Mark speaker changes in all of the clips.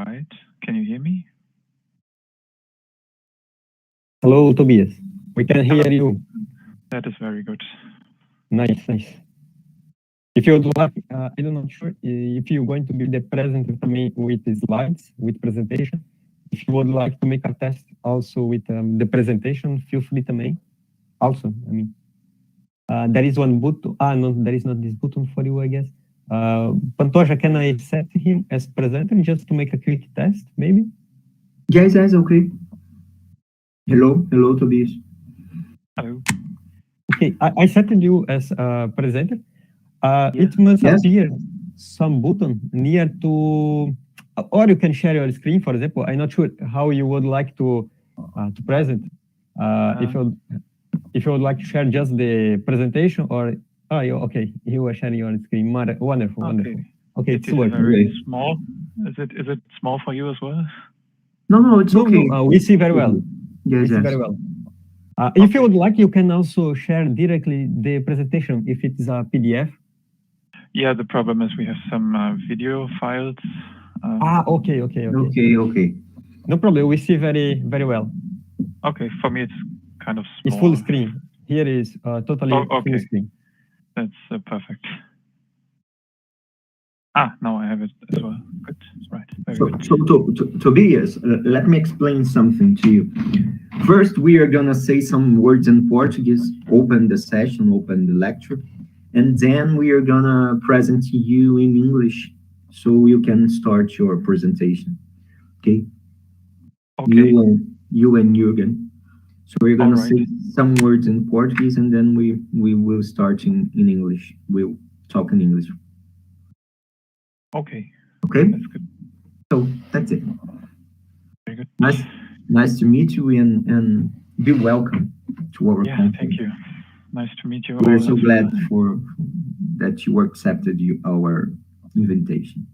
Speaker 1: right. Can you hear me?
Speaker 2: Hello, Tobias. We can hear you.
Speaker 1: That is very good.
Speaker 2: Nice, nice. If you would like, I'm not sure if you're going to be the presenter também with the slides, with presentation. If you would like to make a test also with the presentation, feel free também. Also, I mean, there is one button. No, there is not this button for you, I guess. Pantoja, can I set him as presenter just to make a quick test, maybe?
Speaker 3: Yes, okay. Hello, Tobias.
Speaker 1: Hello.
Speaker 2: Okay, I set you as presenter.
Speaker 1: Yeah.
Speaker 2: It must appear some button near to, or you can share your screen, for example. I'm not sure how you would like to present. If you would like to share just the presentation, or okay, you are sharing your screen. Wonderful, wonderful. Okay,
Speaker 1: it's very small. Is it small for you as well?
Speaker 3: No, it's okay.
Speaker 2: No, we see very well.
Speaker 3: Yes,
Speaker 2: we see very well. If you would like, you can also share directly the presentation if it is a PDF.
Speaker 1: Yeah, the problem is we have some video files.
Speaker 2: Okay.
Speaker 3: Okay.
Speaker 2: No problem. We see very well.
Speaker 1: Okay, for me it's kind of small.
Speaker 2: It's full screen. Here is totally full screen.
Speaker 1: That's perfect. Now I have it as well. Good. Right. Very good.
Speaker 3: So Tobias, let me explain something to you. First, we are gonna say some words in Portuguese, open the session, open the lecture, and then we are gonna present to you in English, so you can start your presentation. Okay? You and Jürgen. So we're gonna say some words in Portuguese, and then we will start in English. We'll talk in English.
Speaker 1: Okay.
Speaker 3: Okay.
Speaker 1: That's good.
Speaker 3: So that's it.
Speaker 1: Very good.
Speaker 3: Nice to meet you and be welcome to our conference.
Speaker 1: Thank you. Nice to meet you.
Speaker 3: We're so glad that you accepted our invitation.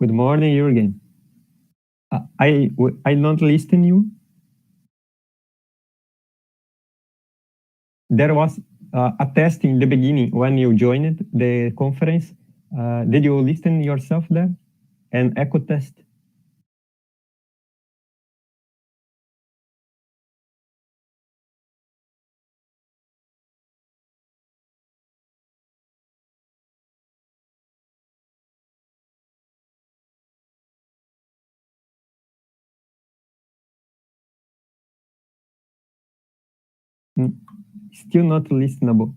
Speaker 2: Good morning, Jürgen. I don't listen you. There was a test in the beginning when you joined the conference. Did you listen yourself there? An echo test? Still not listenable.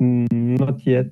Speaker 2: Not yet.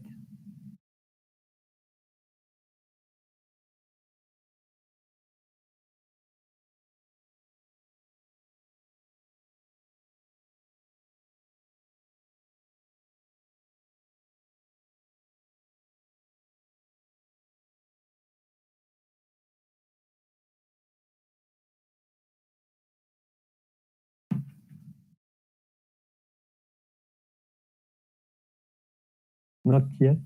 Speaker 2: Not yet.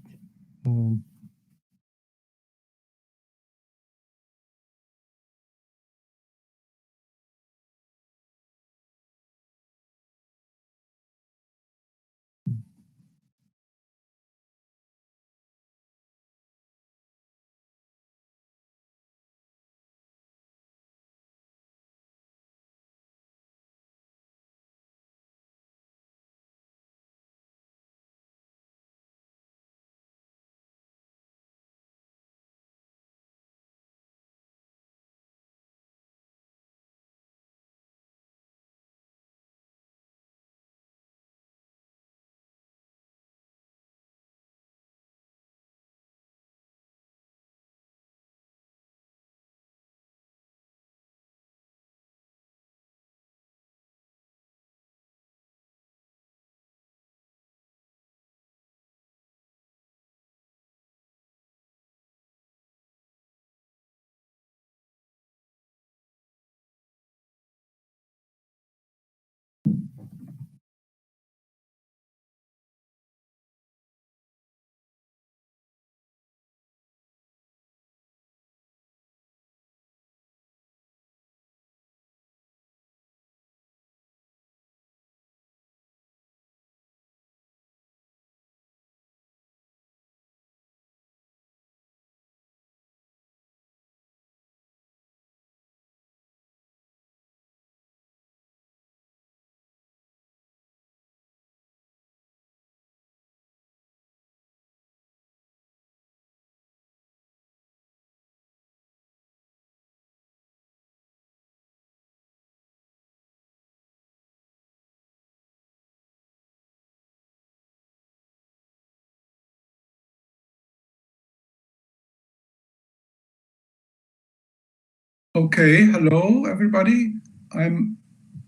Speaker 4: Okay, hello everybody. I'm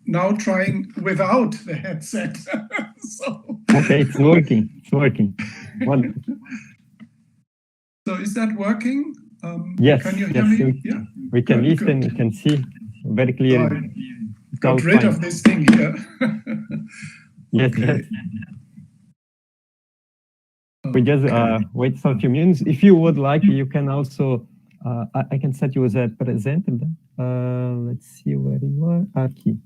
Speaker 4: now trying without the headset.
Speaker 2: Okay, it's working. It's working. Wonderful.
Speaker 4: So is that working?
Speaker 2: Yes.
Speaker 4: Can you hear me?
Speaker 2: Yeah. We can listen. We can see very clearly.
Speaker 4: Got rid of this thing here.
Speaker 2: Yes.
Speaker 4: Okay.
Speaker 2: Yes. We just wait for a few minutes. If you would like, you can also. I can set you as a presenter. Let's see where you are. Aquí.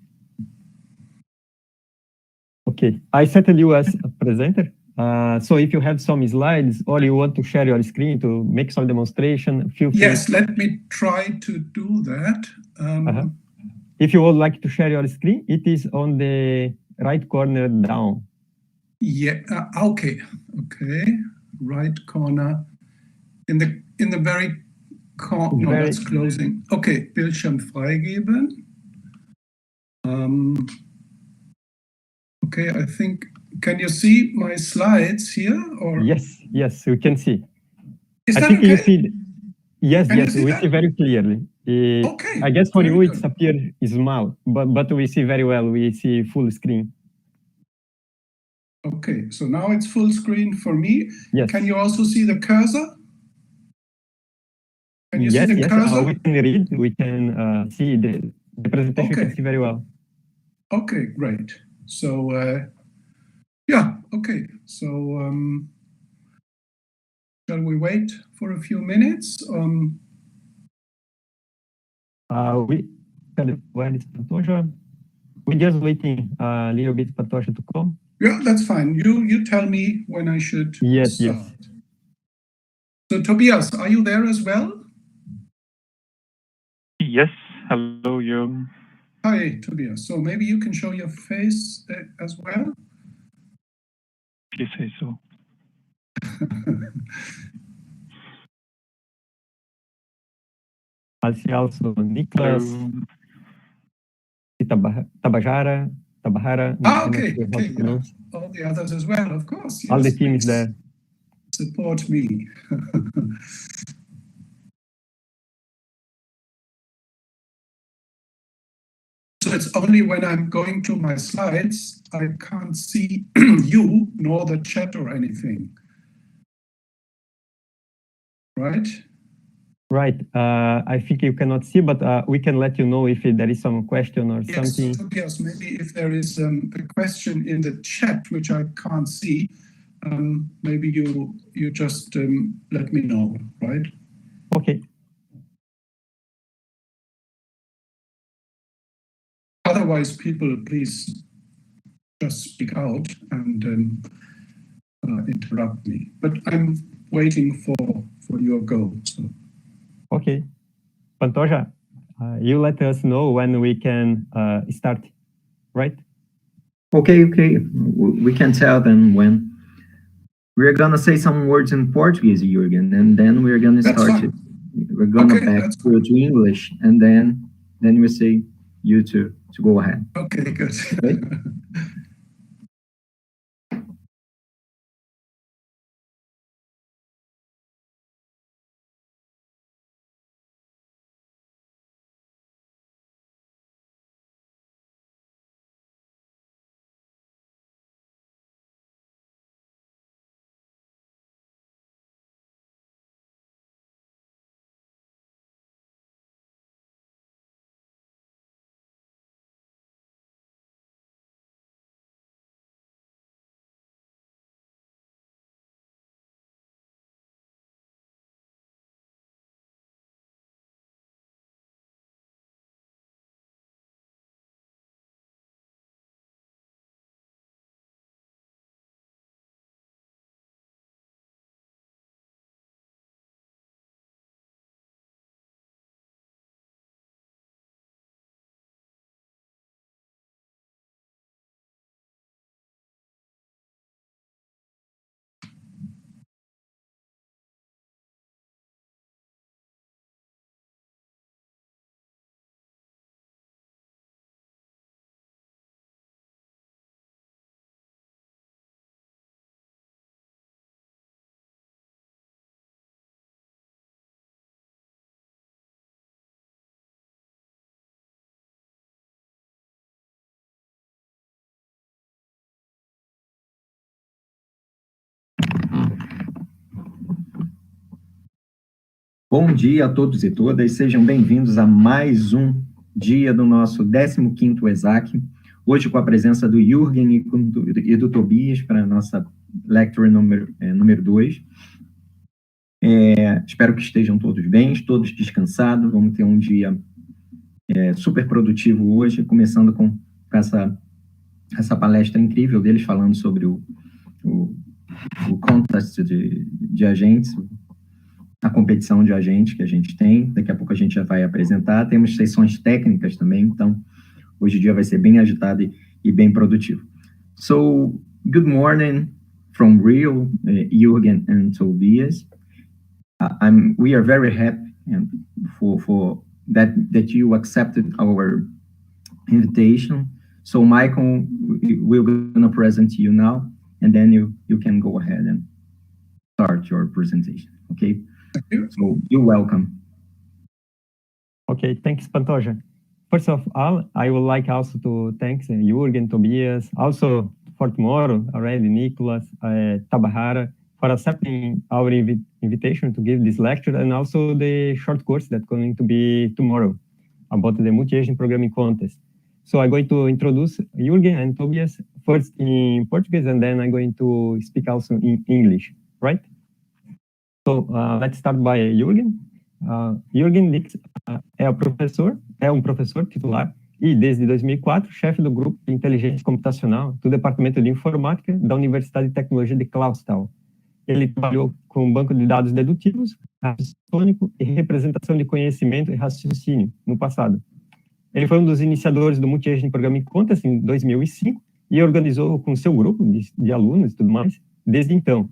Speaker 2: Okay, I set you as a presenter. So if you have some slides or you want to share your screen to make some demonstration, feel free.
Speaker 4: Yes, let me try to do that.
Speaker 2: If you would like to share your screen, it is on the right corner down.
Speaker 4: Yeah. Okay. Right corner in the very No, that's closing. Okay, Bildschirm freigeben. Okay, I think, can you see my slides here? Or
Speaker 2: Yes, we can see.
Speaker 4: is
Speaker 2: I
Speaker 4: that
Speaker 2: think
Speaker 4: okay?
Speaker 2: you see. Yes,
Speaker 4: Can you see
Speaker 2: we
Speaker 4: that?
Speaker 2: see very clearly.
Speaker 4: Okay,
Speaker 2: I guess for
Speaker 4: very
Speaker 2: you it's
Speaker 4: good.
Speaker 2: appear small, but we see very well. We see full screen.
Speaker 4: Okay, so now it's full screen for me.
Speaker 2: Yes.
Speaker 4: Can you also see the cursor? Can you see the cursor?
Speaker 2: We can read. We can see the presentation.
Speaker 4: Okay.
Speaker 2: We can see very well.
Speaker 4: Okay, great. So yeah, okay. So shall we wait for a few minutes?
Speaker 2: Where is Pantoja? We're just waiting a little bit for Pantoja to come.
Speaker 4: Yeah, that's fine. You tell me when I should start. So Tobias, are you there as well?
Speaker 1: Yes. Hello, Jürgen.
Speaker 4: Hi, Tobias. So maybe you can show your face as well.
Speaker 1: If you say so.
Speaker 2: I see also Nicholas, Tabajara.
Speaker 4: Okay. Yeah. All the others as well, of course. Yes,
Speaker 2: all the team is there.
Speaker 4: Support me. So it's only when I'm going to my slides, I can't see you nor the chat or anything. Right?
Speaker 2: Right. I think you cannot see, but we can let you know if there is some question or something.
Speaker 4: Yes, maybe if there is a question in the chat, which I can't see, maybe you just let me know, right?
Speaker 2: Okay.
Speaker 4: Otherwise, people, please just speak out and interrupt me. But I'm waiting for your go. So.
Speaker 2: Okay. Pantoja, you let us know when we can start, right?
Speaker 3: Okay. We can tell them when. We're gonna say some words in Portuguese, Jürgen, and then we're gonna start it. We're gonna back to English, and then we say you to go ahead.
Speaker 4: Okay, good.
Speaker 3: Okay? Bom dia a todos e todas, sejam bem-vindos a mais um dia do nosso 15º Wesaac, hoje com a presença do Jürgen e do Tobias para a nossa lecture número 2. Espero que estejam todos bem, todos descansados, vamos ter um dia super produtivo hoje, começando com essa palestra incrível deles falando sobre o contest de agentes, a competição de agentes que a gente tem. Daqui a pouco a gente já vai apresentar. Temos sessões técnicas também, então hoje o dia vai ser bem agitado e bem produtivo. So, good morning from Rio, Jürgen and Tobias. We are very happy and for that you accepted our invitation. So Michael, we're going to present to you now, and then you can go ahead and start your presentation. Okay.
Speaker 4: Thank you.
Speaker 3: So you're welcome.
Speaker 2: Okay, thanks, Pantoja. First of all, I would like also to thank Jürgen, Tobias, also for tomorrow already, Nicholas, Tabahara, for accepting our invitation to give this lecture, and also the short course that's going to be tomorrow about the multi-agent programming contest. So I'm going to introduce Jürgen and Tobias first in Portuguese, and then I'm going to speak also in English, right? So let's start by Jürgen. Jürgen Dix é um professor titular e, desde 2004, chefe do Grupo de Inteligência Computacional do Departamento de Informática da Universidade de Tecnologia de Clausthal. Ele trabalhou com banco de dados dedutivos, raciocínio tônico e representação de conhecimento e raciocínio no passado. Ele foi um dos iniciadores do Multi-Agent Programming Contest em 2005 e organizou com seu grupo de alunos e tudo mais desde então.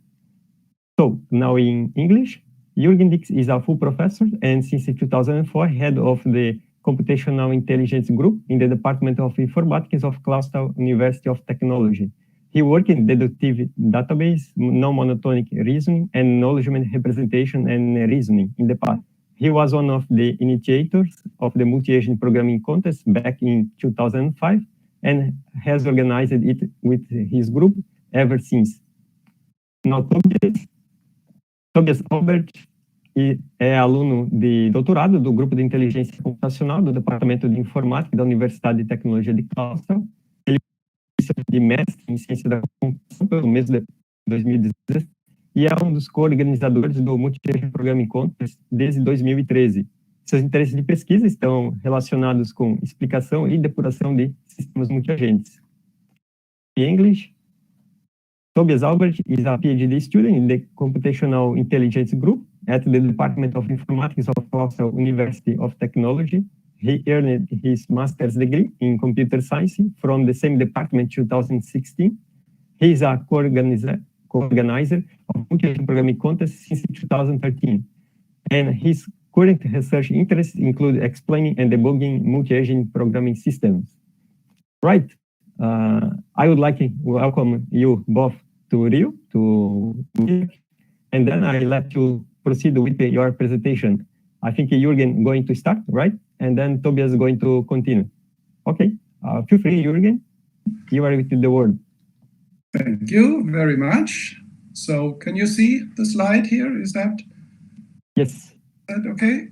Speaker 2: So, now in English, Jürgen Dix is a full professor and since 2004, head of the Computational Intelligence Group in the Department of Informatics of Clausthal University of Technology. He worked in deductive database, non-monotonic reasoning, and knowledge representation and reasoning in the past. He was one of the initiators of the Multi-Agent Programming Contest back in 2005 and has organized it with his group ever since. Now, Tobias Ahlbrecht é aluno de doutorado do Grupo de Inteligência Computacional do Departamento de Informática da Universidade de Tecnologia de Clausthal. Ele é de mestre em Ciência da Computação pelo mês de 2016 e é um dos co-organizadores do Multi-Agent Programming Contest desde 2013. Seus interesses de pesquisa estão relacionados com explicação e depuração de sistemas multiagentes. In English, Tobias Ahlbrecht is a PhD student in the Computational Intelligence Group at the Department of Informatics of Clausthal University of Technology. He earned his master's degree in computer science from the same department in 2016. He is a co-organizer of multi-agent programming contests since 2013. And his current research interests include explaining and debugging multi-agent programming systems. Right. I would like to welcome you both to Rio, and then I let you proceed with your presentation. I think Jürgen going to start, right? And then Tobias is going to continue. Okay, feel free, Jürgen. You are with the word.
Speaker 4: Thank you very much. So can you see the slide here? Is that?
Speaker 2: Yes.
Speaker 4: Is that okay?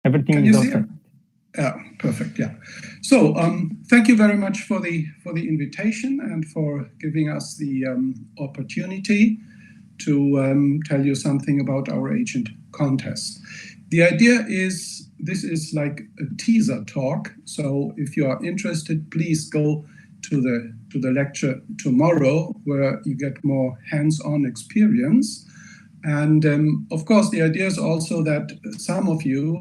Speaker 2: Everything is okay.
Speaker 4: Yeah, perfect. Yeah. So thank you very much for the invitation and for giving us the opportunity to tell you something about our agent contest. The idea is this is like a teaser talk. So if you are interested, please go to the lecture tomorrow where you get more hands-on experience. And of course, the idea is also that some of you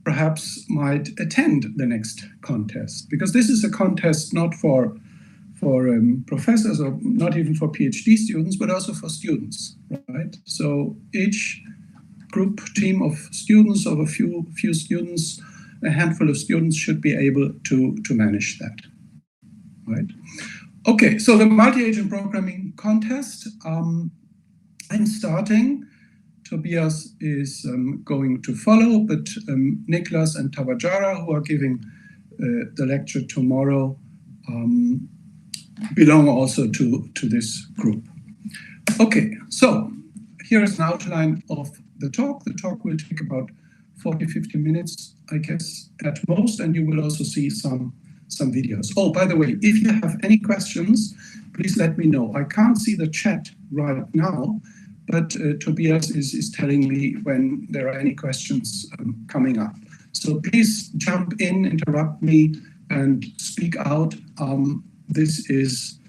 Speaker 4: perhaps might attend the next contest, because this is a contest not for professors or not even for PhD students, but also for students, right? So each group team of students, of a few students, a handful of students should be able to manage that, right? Okay, so the multi-agent programming contest, I'm starting. Tobias is going to follow, but Niklas and Tabajara, who are giving the lecture tomorrow, belong also to this group. Okay, so here is an outline of the talk. The talk will take about 40-50 minutes, I guess, at most, and you will also see some videos. Oh, by the way, if you have any questions, please let me know. I can't see the chat right now, but Tobias is telling me when there are any questions coming up. So please jump in, interrupt me, and speak out. This is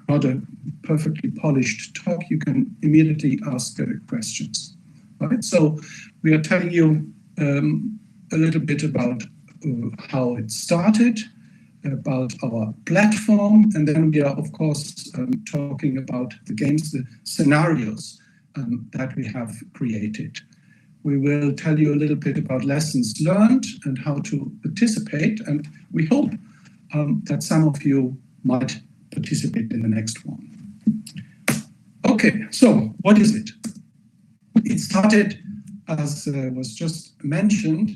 Speaker 4: not a perfectly polished talk. You can immediately ask questions. Right? So we are telling you a little bit about how it started, about our platform, and then we are, of course, talking about the games, the scenarios that we have created. We will tell you a little bit about lessons learned and how to participate. And we hope that some of you might participate in the next one. Okay, so what is it? It started, as was just mentioned,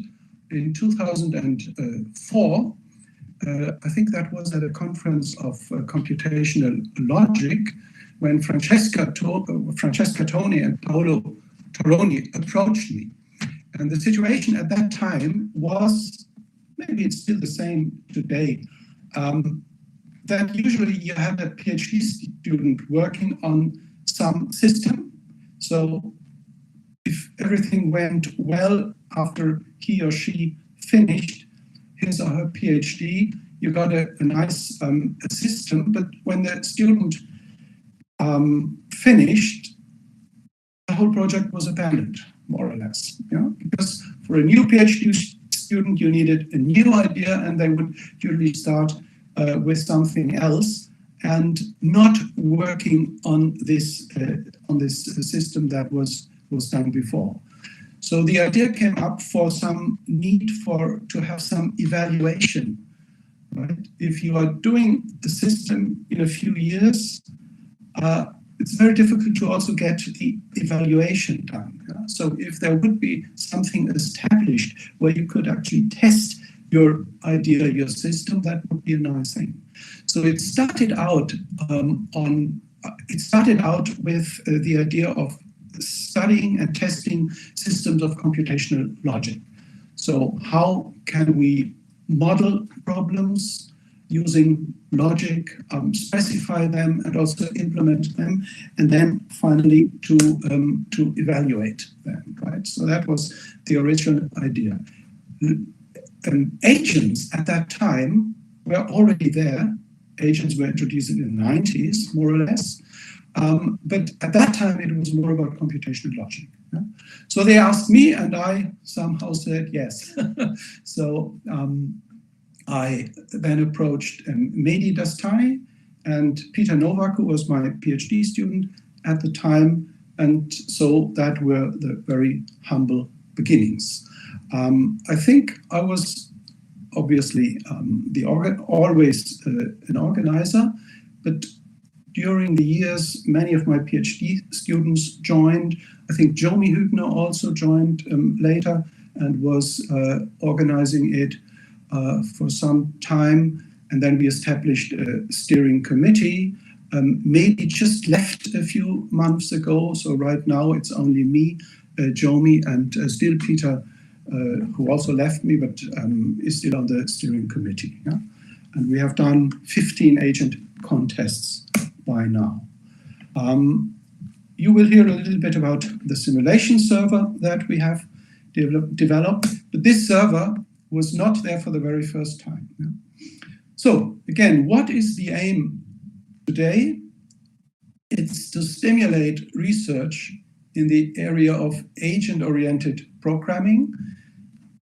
Speaker 4: in 2004. I think that was at a conference of computational logic when Francesca Toni and Paolo Toroni approached me. And the situation at that time was, maybe it's still the same today, that usually you had a PhD student working on some system. So if everything went well after he or she finished his or her PhD, you got a nice system. But when the student finished, the whole project was abandoned, more or less. Because for a new PhD student, you needed a new idea, and they would usually start with something else and not working on this system that was done before. So the idea came up for some need to have some evaluation, right? If you are doing the system in a few years, it's very difficult to also get the evaluation done. So if there would be something established where you could actually test your idea, your system, that would be a nice thing. So it started out with the idea of studying and testing systems of computational logic. So how can we model problems using logic, specify them, and also implement them, and then finally to evaluate them, right? So that was the original idea. Agents at that time were already there. Agents were introduced in the 90s, more or less. But at that time, it was more about computational logic. Yeah? So they asked me, and I somehow said yes. So I then approached Mehdi Dastani and Peter Novak, who was my PhD student at the time. And so that were the very humble beginnings. I think I was obviously always an organizer, but during the years, many of my PhD students joined. I think Jomi Hübner also joined later and was organizing it for some time. And then we established a steering committee. Maybe just left a few months ago. So right now it's only me, Jomi, and still Peter, who also left me, but is still on the steering committee. Yeah? And we have done 15 agent contests by now. You will hear a little bit about the simulation server that we have developed, but this server was not there for the very first time. Yeah? So again, what is the aim today? It's to stimulate research in the area of agent-oriented programming,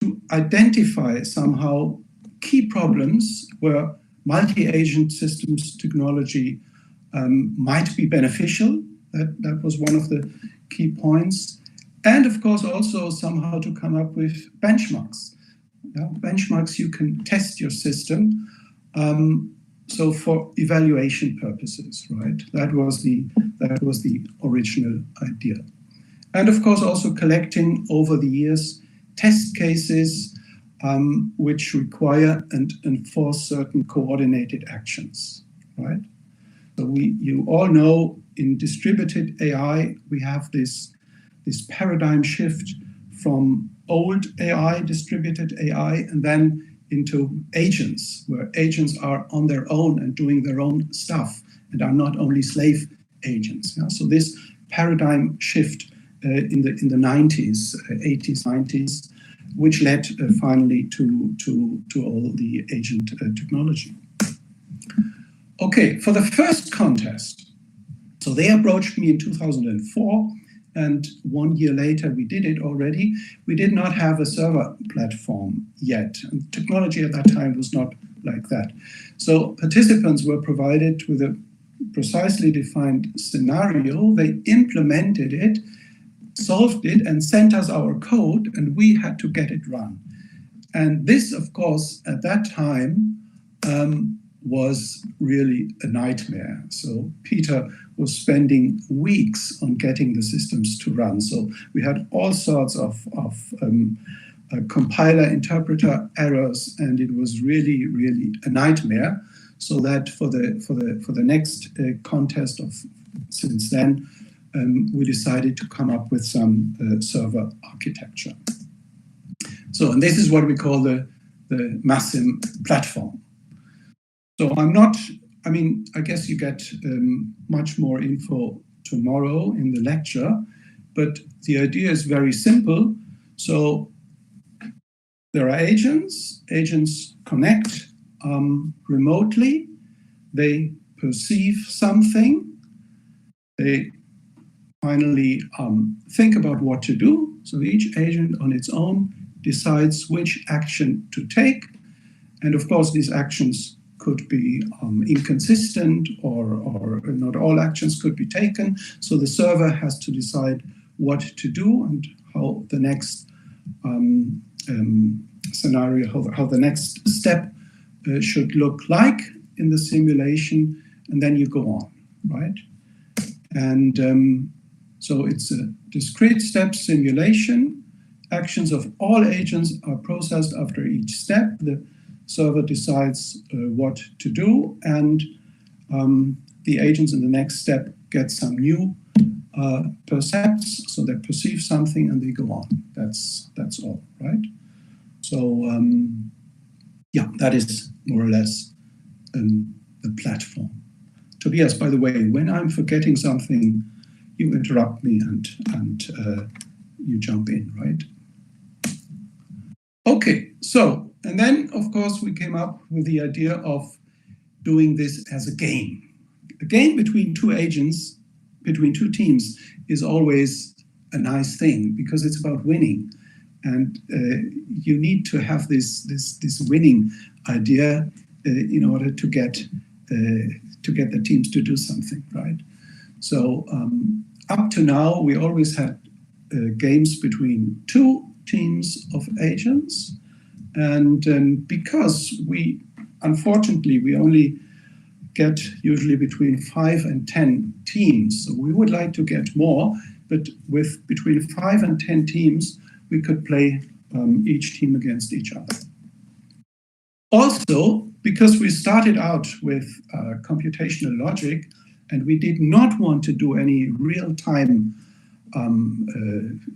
Speaker 4: to identify somehow key problems where multi-agent systems technology might be beneficial. That was one of the key points. And of course, also somehow to come up with benchmarks. Benchmarks you can test your system. So for evaluation purposes, right? That was the original idea. And of course, also collecting over the years test cases which require and enforce certain coordinated actions, right? So you all know in distributed AI, we have this paradigm shift from old AI, distributed AI, and then into agents, where agents are on their own and doing their own stuff and are not only slave agents. Yeah? So this paradigm shift in the 90s, 80s, 90s, which led finally to all the agent technology. Okay, for the first contest, so they approached me in 2004, and 1 year later we did it already. We did not have a server platform yet, and technology at that time was not like that. So participants were provided with a precisely defined scenario. They implemented it solved it and sent us our code, and we had to get it run. And this, of course, at that time was really a nightmare. So Peter was spending weeks on getting the systems to run. So we had all sorts of compiler interpreter errors, and it was really, really a nightmare. So that for the next contest since then, we decided to come up with some server architecture. So, and this is what we call the MASIM platform. So I guess you get much more info tomorrow in the lecture, but the idea is very simple. So there are agents connect remotely, they perceive something, they finally think about what to do. So each agent on its own decides which action to take. And of course, these actions could be inconsistent, or not all actions could be taken. So the server has to decide what to do and how the next scenario, how the next step should look like in the simulation, and then you go on, right? And so it's a discrete step simulation. Actions of all agents are processed after each step. The server decides what to do, and the agents in the next step get some new percepts, so they perceive something and they go on. That's all, right? So yeah, that is more or less the platform. Tobias, by the way, when I'm forgetting something, you interrupt me and you jump in, right? Okay, so, and then of course we came up with the idea of doing this as a game. A game between two agents, between two teams, is always a nice thing because it's about winning. And you need to have this winning idea in order to get the teams to do something, right? So up to now, we always had games between two teams of agents. And because unfortunately, we only get usually between 5 and 10 teams. So we would like to get more, but with between 5 and 10 teams, we could play each team against each other. Also, because we started out with computational logic, and we did not want to do any real-time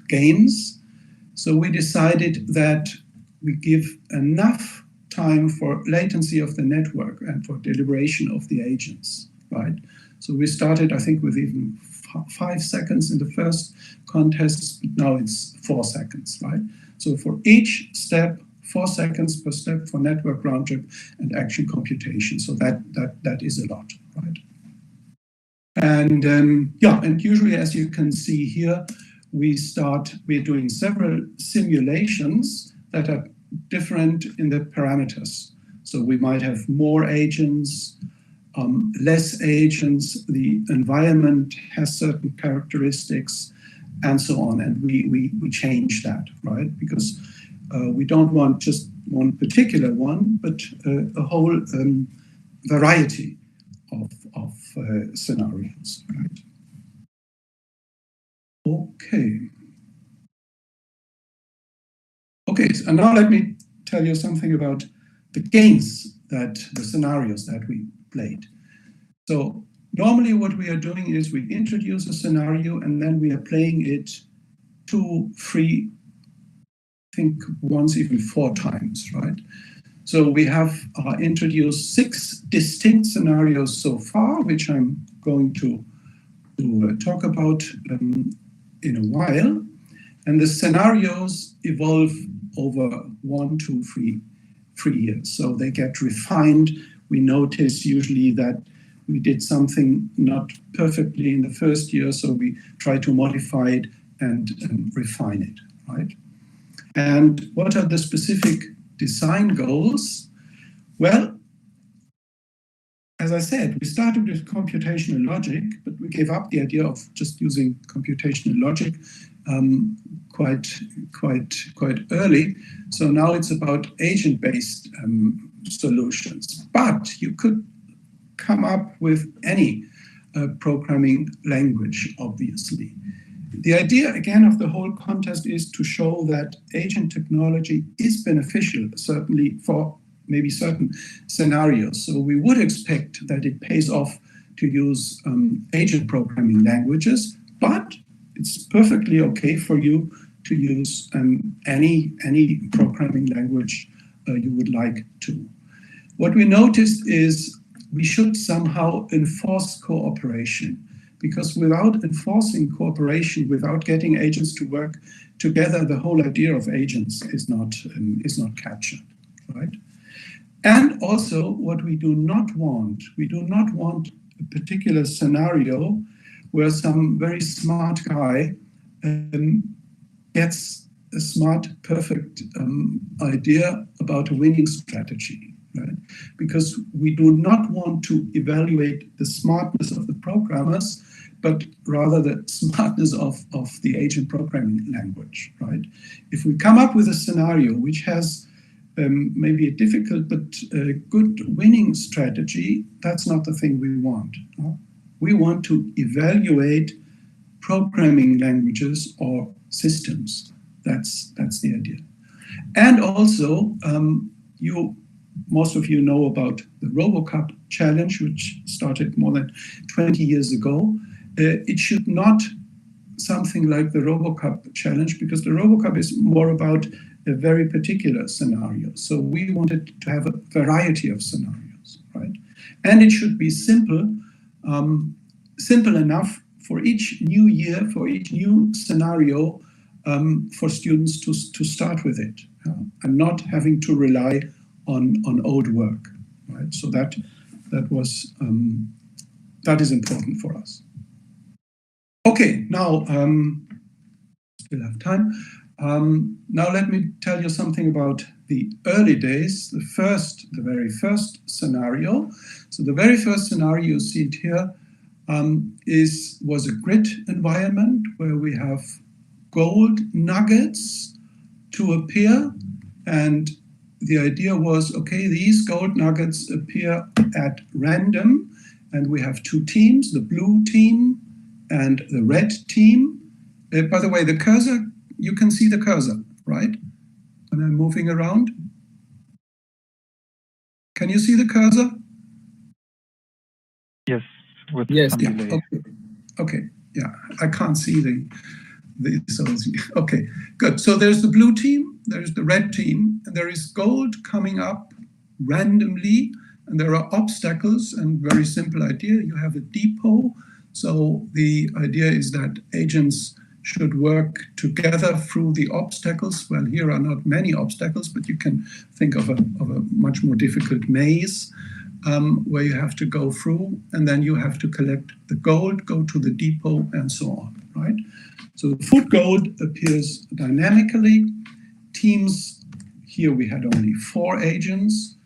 Speaker 4: games, so we decided that we give enough time for latency of the network and for deliberation of the agents, right? So we started, I think, with even 5 seconds in the first contest, but now it's 4 seconds, right? So for each step, 4 seconds per step for network round trip and action computation. So that is a lot, right? And yeah, and usually, as you can see here, we're doing several simulations that are different in the parameters. So we might have more agents, less agents, the environment has certain characteristics, and so on. And we change that, right? Because we don't want just one particular one, but a whole variety of scenarios, right? Okay, so now let me tell you something about the games, the scenarios that we played. So normally what we are doing is we introduce a scenario and then we are playing it 2, 3, I think once, even 4 times, right? So we have introduced 6 distinct scenarios so far, which I'm going to talk about in a while. And the scenarios evolve over 1, 2, 3 years. So they get refined. We notice usually that we did something not perfectly in the first year, so we try to modify it and refine it, right? And what are the specific design goals? Well, as I said, we started with computational logic, but we gave up the idea of just using computational logic quite early. So now it's about agent-based solutions. But you could come up with any programming language, obviously. The idea, again, of the whole contest is to show that agent technology is beneficial, certainly for maybe certain scenarios. So we would expect that it pays off to use agent programming languages, but it's perfectly okay for you to use any programming language you would like to. What we noticed is we should somehow enforce cooperation, because without enforcing cooperation, without getting agents to work together, the whole idea of agents is not captured, right? And also, what we do not want a particular scenario where some very smart guy gets a smart, perfect idea about a winning strategy, right? Because we do not want to evaluate the smartness of the programmers, but rather the smartness of the agent programming language, right? If we come up with a scenario which has maybe a difficult but good winning strategy, that's not the thing we want. We want to evaluate programming languages or systems. That's the idea. And also, most of you know about the Robocup challenge, which started more than 20 years ago. It should not something like the Robocup challenge, because the Robocup is more about a very particular scenario. So we wanted to have a variety of scenarios, right? And it should be simple, simple enough for each new year, for each new scenario, for students to start with it, and not having to rely on old work, right? So that is important for us. Okay, now still have time. Now let me tell you something about the early days, the very first scenario. So the very first scenario, you see it here, was a grid environment where we have gold nuggets to appear, and the idea was, okay, these gold nuggets appear at random, and we have two teams, the blue team and the red team. By the way, the cursor, you can see the cursor, right? When I'm moving around. Can you see the cursor?
Speaker 1: Yes.
Speaker 2: Yes.
Speaker 1: Some
Speaker 4: Yeah.
Speaker 1: delay.
Speaker 4: Okay. Yeah. I can't see okay. Good. So there's the blue team, there's the red team, and there is gold coming up randomly, and there are obstacles. And very simple idea. You have a depot. So the idea is that agents should work together through the obstacles. Well, here are not many obstacles, but you can think of a much more difficult maze where you have to go through, and then you have to collect the gold, go to the depot, and so on, right? So the food gold appears dynamically. Teams, here we had only 4 agents,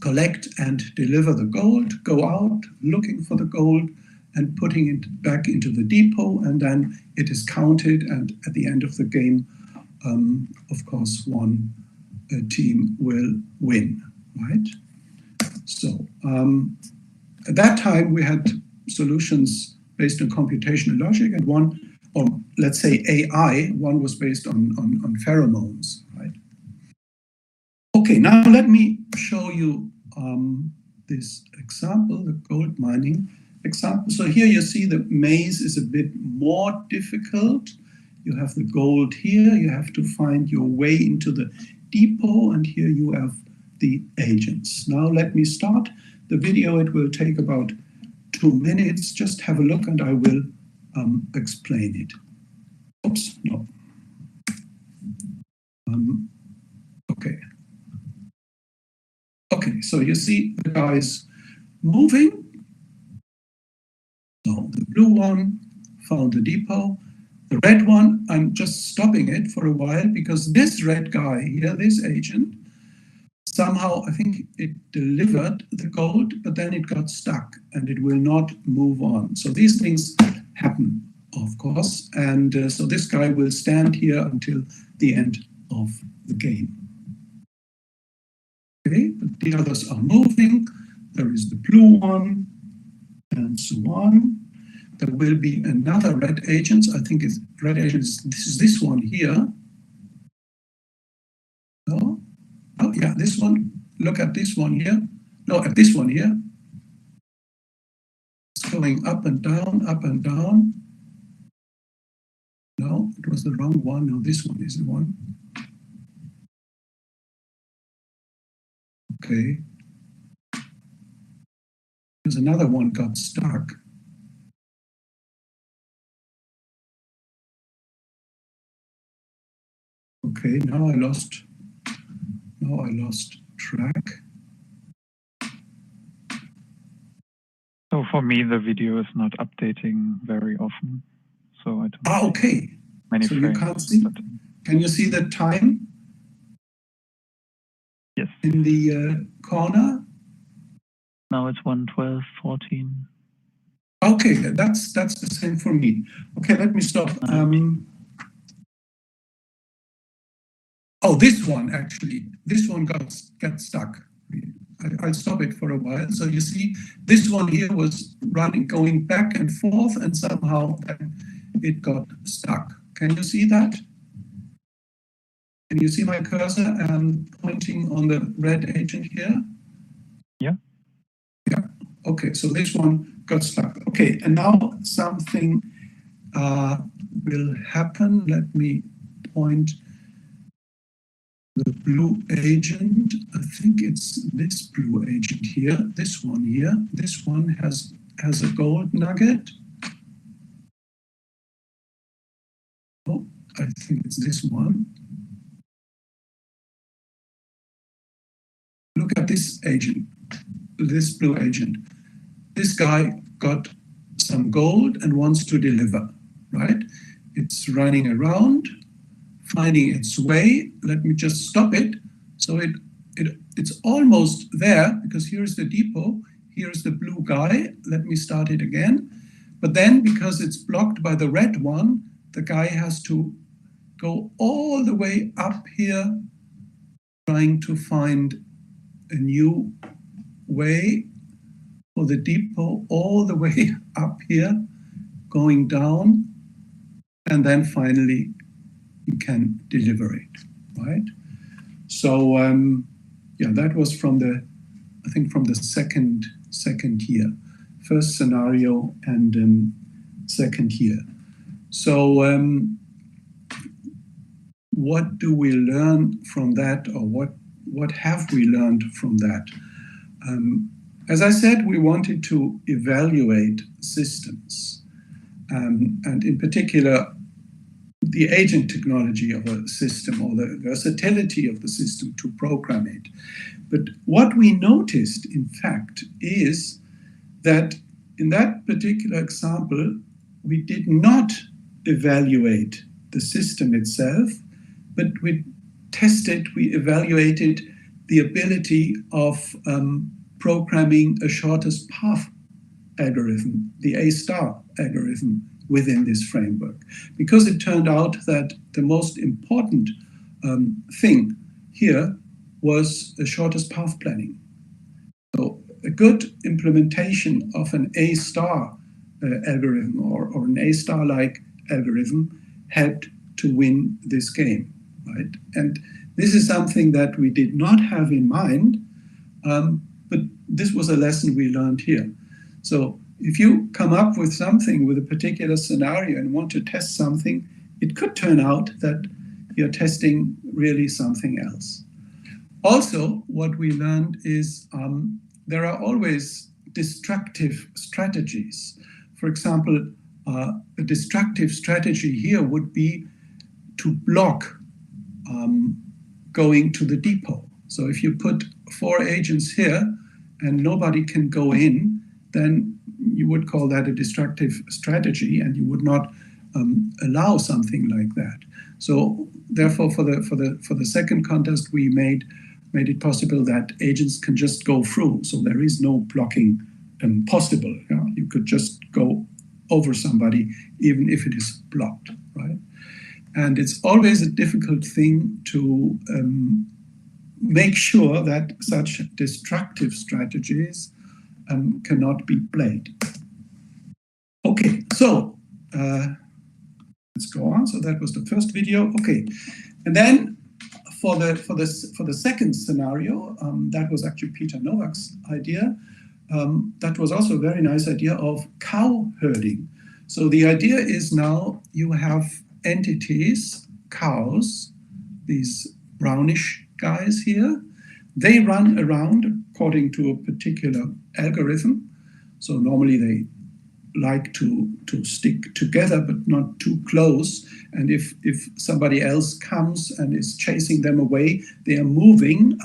Speaker 4: collect and deliver the gold, go out looking for the gold and putting it back into the depot, and then it is counted, and at the end of the game, of course, one team will win, right? So at that time, we had solutions based on computational logic, and one, or let's say AI, one was based on pheromones, right? Okay, now let me show you this example, the gold mining example. So here you see the maze is a bit more difficult. You have the gold here, you have to find your way into the depot, and here you have the agents. Now let me start the video. It will take about 2 minutes. Just have a look and I will explain it. Oops, no. Okay. Okay, so you see the guys moving. So the blue one found the depot. The red one, I'm just stopping it for a while because this red guy here, this agent, somehow I think it delivered the gold, but then it got stuck and it will not move on. So these things happen. of course. And so this guy will stand here until the end of the game. Okay, but the others are moving. There is the blue one, and so on. There will be another red agent. I think it's red agent. This is this one here. Oh, yeah, this one. Look at this one here. No, at this one here. It's going up and down, up and down. No, it was the wrong one. No, this one is the one. Okay. There's another one got stuck. Okay, now I lost track.
Speaker 1: So for me, the video is not updating very often. So I don't
Speaker 4: Okay.
Speaker 1: many
Speaker 4: So
Speaker 1: frames.
Speaker 4: you can't see?
Speaker 1: But
Speaker 4: Can you see the time
Speaker 1: yes,
Speaker 4: in the corner?
Speaker 1: now it's 1:12:14.
Speaker 4: Okay, that's the same for me. Okay, let me stop. Oh, this one actually. This one got stuck. I'll stop it for a while. So you see, this one here was going back and forth, and somehow it got stuck. Can you see that? Can you see my cursor and pointing on the red agent here?
Speaker 1: Yeah.
Speaker 4: Yeah. Okay, so this one got stuck. Okay, and now something will happen. Let me point the blue agent. I think it's this blue agent here, this one here. This one has a gold nugget. Oh, I think it's this one. Look at this agent, this blue agent. This guy got some gold and wants to deliver, right? It's running around, finding its way. Let me just stop it. So it's almost there, because here's the depot, here's the blue guy. Let me start it again. But then, because it's blocked by the red one, the guy has to go all the way up here, trying to find a new way for the depot, all the way up here, going down, and then finally you can deliver it, right? So yeah, that was from the, I think from the second year, first scenario and second year. So what do we learn from that, or what have we learned from that? As I said, we wanted to evaluate systems, and in particular, the agent technology of a system, or the versatility of the system to program it. But what we noticed, in fact, is that in that particular example, we did not evaluate the system itself, but we evaluated the ability of programming a shortest path algorithm, the A-star algorithm, within this framework. Because it turned out that the most important thing here was the shortest path planning. So a good implementation of an A-star algorithm or an A-star-like algorithm helped to win this game, right? And this is something that we did not have in mind, but this was a lesson we learned here. So if you come up with something with a particular scenario and want to test something, it could turn out that you're testing really something else. Also, what we learned is there are always destructive strategies. For example, a destructive strategy here would be to block going to the depot. So if you put 4 agents here and nobody can go in, then you would call that a destructive strategy, and you would not allow something like that. So therefore, for the second contest, we made it possible that agents can just go through. So there is no blocking possible. You could just go over somebody, even if it is blocked, right? And it's always a difficult thing to make sure that such destructive strategies cannot be played. Okay, so let's go on. So that was the first video. Okay, and then for the second scenario, that was actually Peter Nowak's idea. That was also a very nice idea of cow herding. So the idea is now you have entities, cows, these brownish guys here. They run around according to a particular algorithm. So normally they like to stick together, but not too close. And if somebody else comes and is chasing them away, they are moving,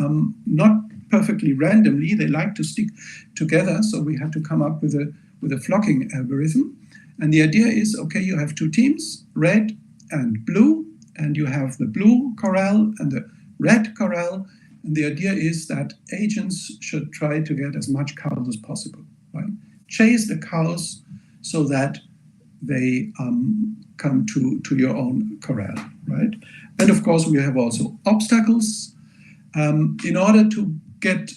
Speaker 4: not perfectly randomly. They like to stick together. So we had to come up with a flocking algorithm. And the idea is, okay, you have two teams, red and blue, and you have the blue corral and the red corral. And the idea is that agents should try to get as much cows as possible, right? Chase the cows so that they come to your own corral, right? And of course, we have also obstacles. In order to get,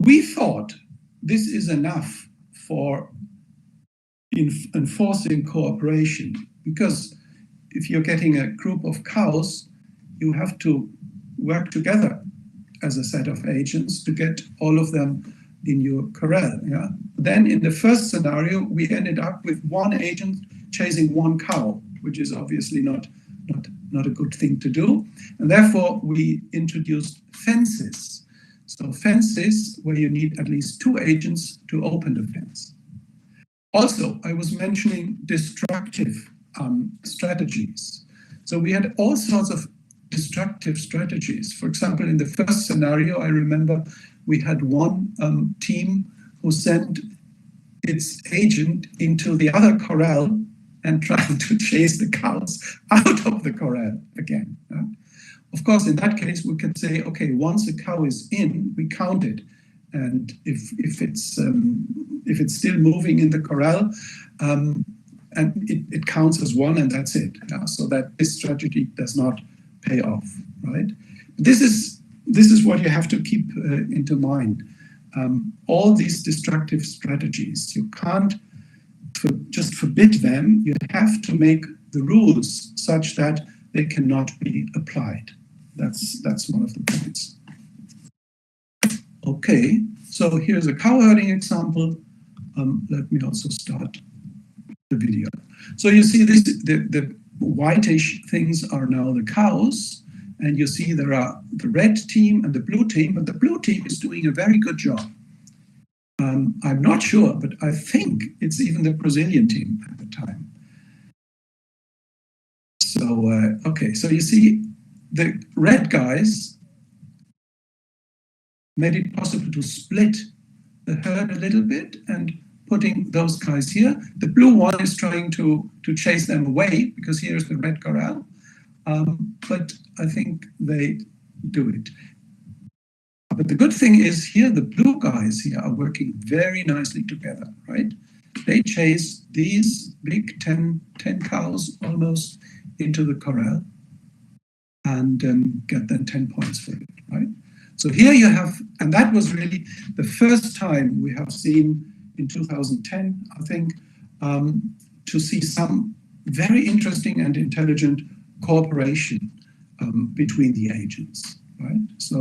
Speaker 4: we thought this is enough for enforcing cooperation, because if you're getting a group of cows, you have to work together as a set of agents to get all of them in your corral. Yeah. Then in the first scenario, we ended up with one agent chasing one cow, which is obviously not a good thing to do. And therefore, we introduced fences. So fences where you need at least two agents to open the fence. Also, I was mentioning destructive strategies. So we had all sorts of destructive strategies. For example, in the first scenario, I remember we had one team who sent its agent into the other corral and tried to chase the cows out of the corral again. Of course, in that case, we could say, okay, once a cow is in, we count it. And if it's still moving in the corral, and it counts as one, and that's it. So that this strategy does not pay off, right? This is what you have to keep into mind. All these destructive strategies, you can't just forbid them. You have to make the rules such that they cannot be applied. That's one of the points. Okay, so here's a cow herding example. Let me also start the video. So you see this, the whitish things are now the cows, and you see there are the red team and the blue team, but the blue team is doing a very good job. I'm not sure, but I think it's even the Brazilian team at the time. So, okay, so you see the red guys made it possible to split the herd a little bit and putting those guys here. The blue one is trying to chase them away because here's the red corral. But I think they do it. But the good thing is here, the blue guys here are working very nicely together, right? They chase these big 10 cows almost into the corral and get then 10 points for it, right? So here you have, and that was really the first time we have seen in 2010, I think, to see some very interesting and intelligent cooperation between the agents, right? So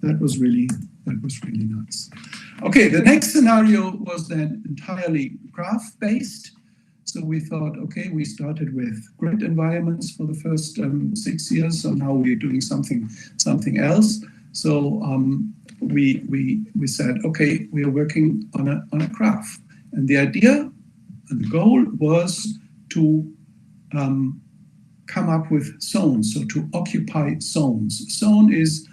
Speaker 4: that was really nice. Okay, the next scenario was then entirely graph-based. So we thought, okay, we started with grid environments for the first 6 years, so now we're doing something else. So we said, okay, we are working on a graph, and the idea and the goal was to come up with zones, so to occupy zones. Zone is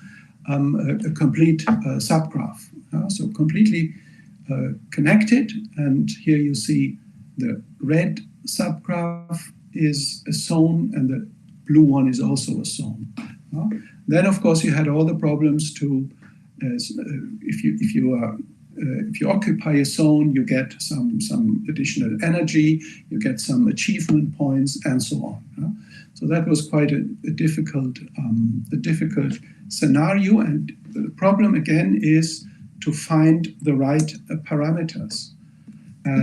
Speaker 4: a complete subgraph, so completely connected. And here you see the red subgraph is a zone, and the blue one is also a zone. Then, of course, you had all the problems to, if you if you occupy a zone, you get some additional energy, you get some achievement points, and so on. So that was quite a difficult scenario. And the problem again is to find the right parameters.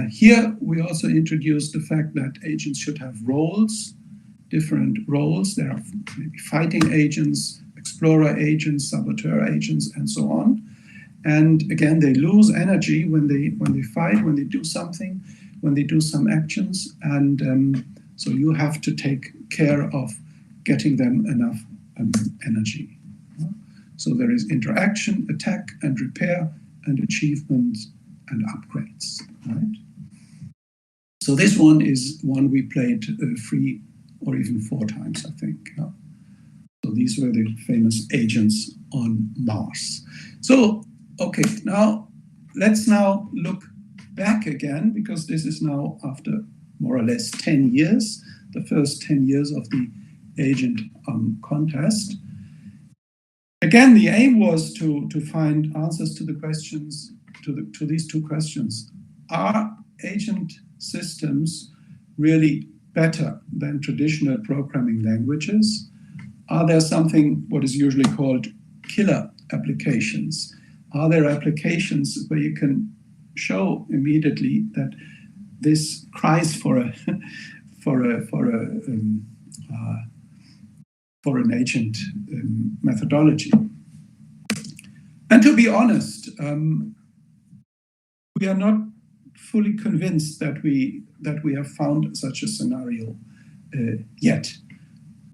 Speaker 4: Here we also introduced the fact that agents should have roles, different roles. There are maybe fighting agents, explorer agents, saboteur agents, and so on. And again, they lose energy when they fight, when they do something, when they do some actions. And so you have to take care of getting them enough energy. So there is interaction, attack, and repair, and achievements and upgrades. Right? So this one is one we played 3 or even 4 times, I think. So these were the famous agents on Mars. So, okay, now let's now look back again, because this is now after more or less 10 years, the first 10 years of the agent contest. Again, the aim was to find answers to the questions, to these 2 questions. Are agent systems really better than traditional programming languages? Are there something, what is usually called killer applications? Are there applications where you can show immediately that this cries for an agent methodology? And to be honest, we are not fully convinced that we have found such a scenario yet.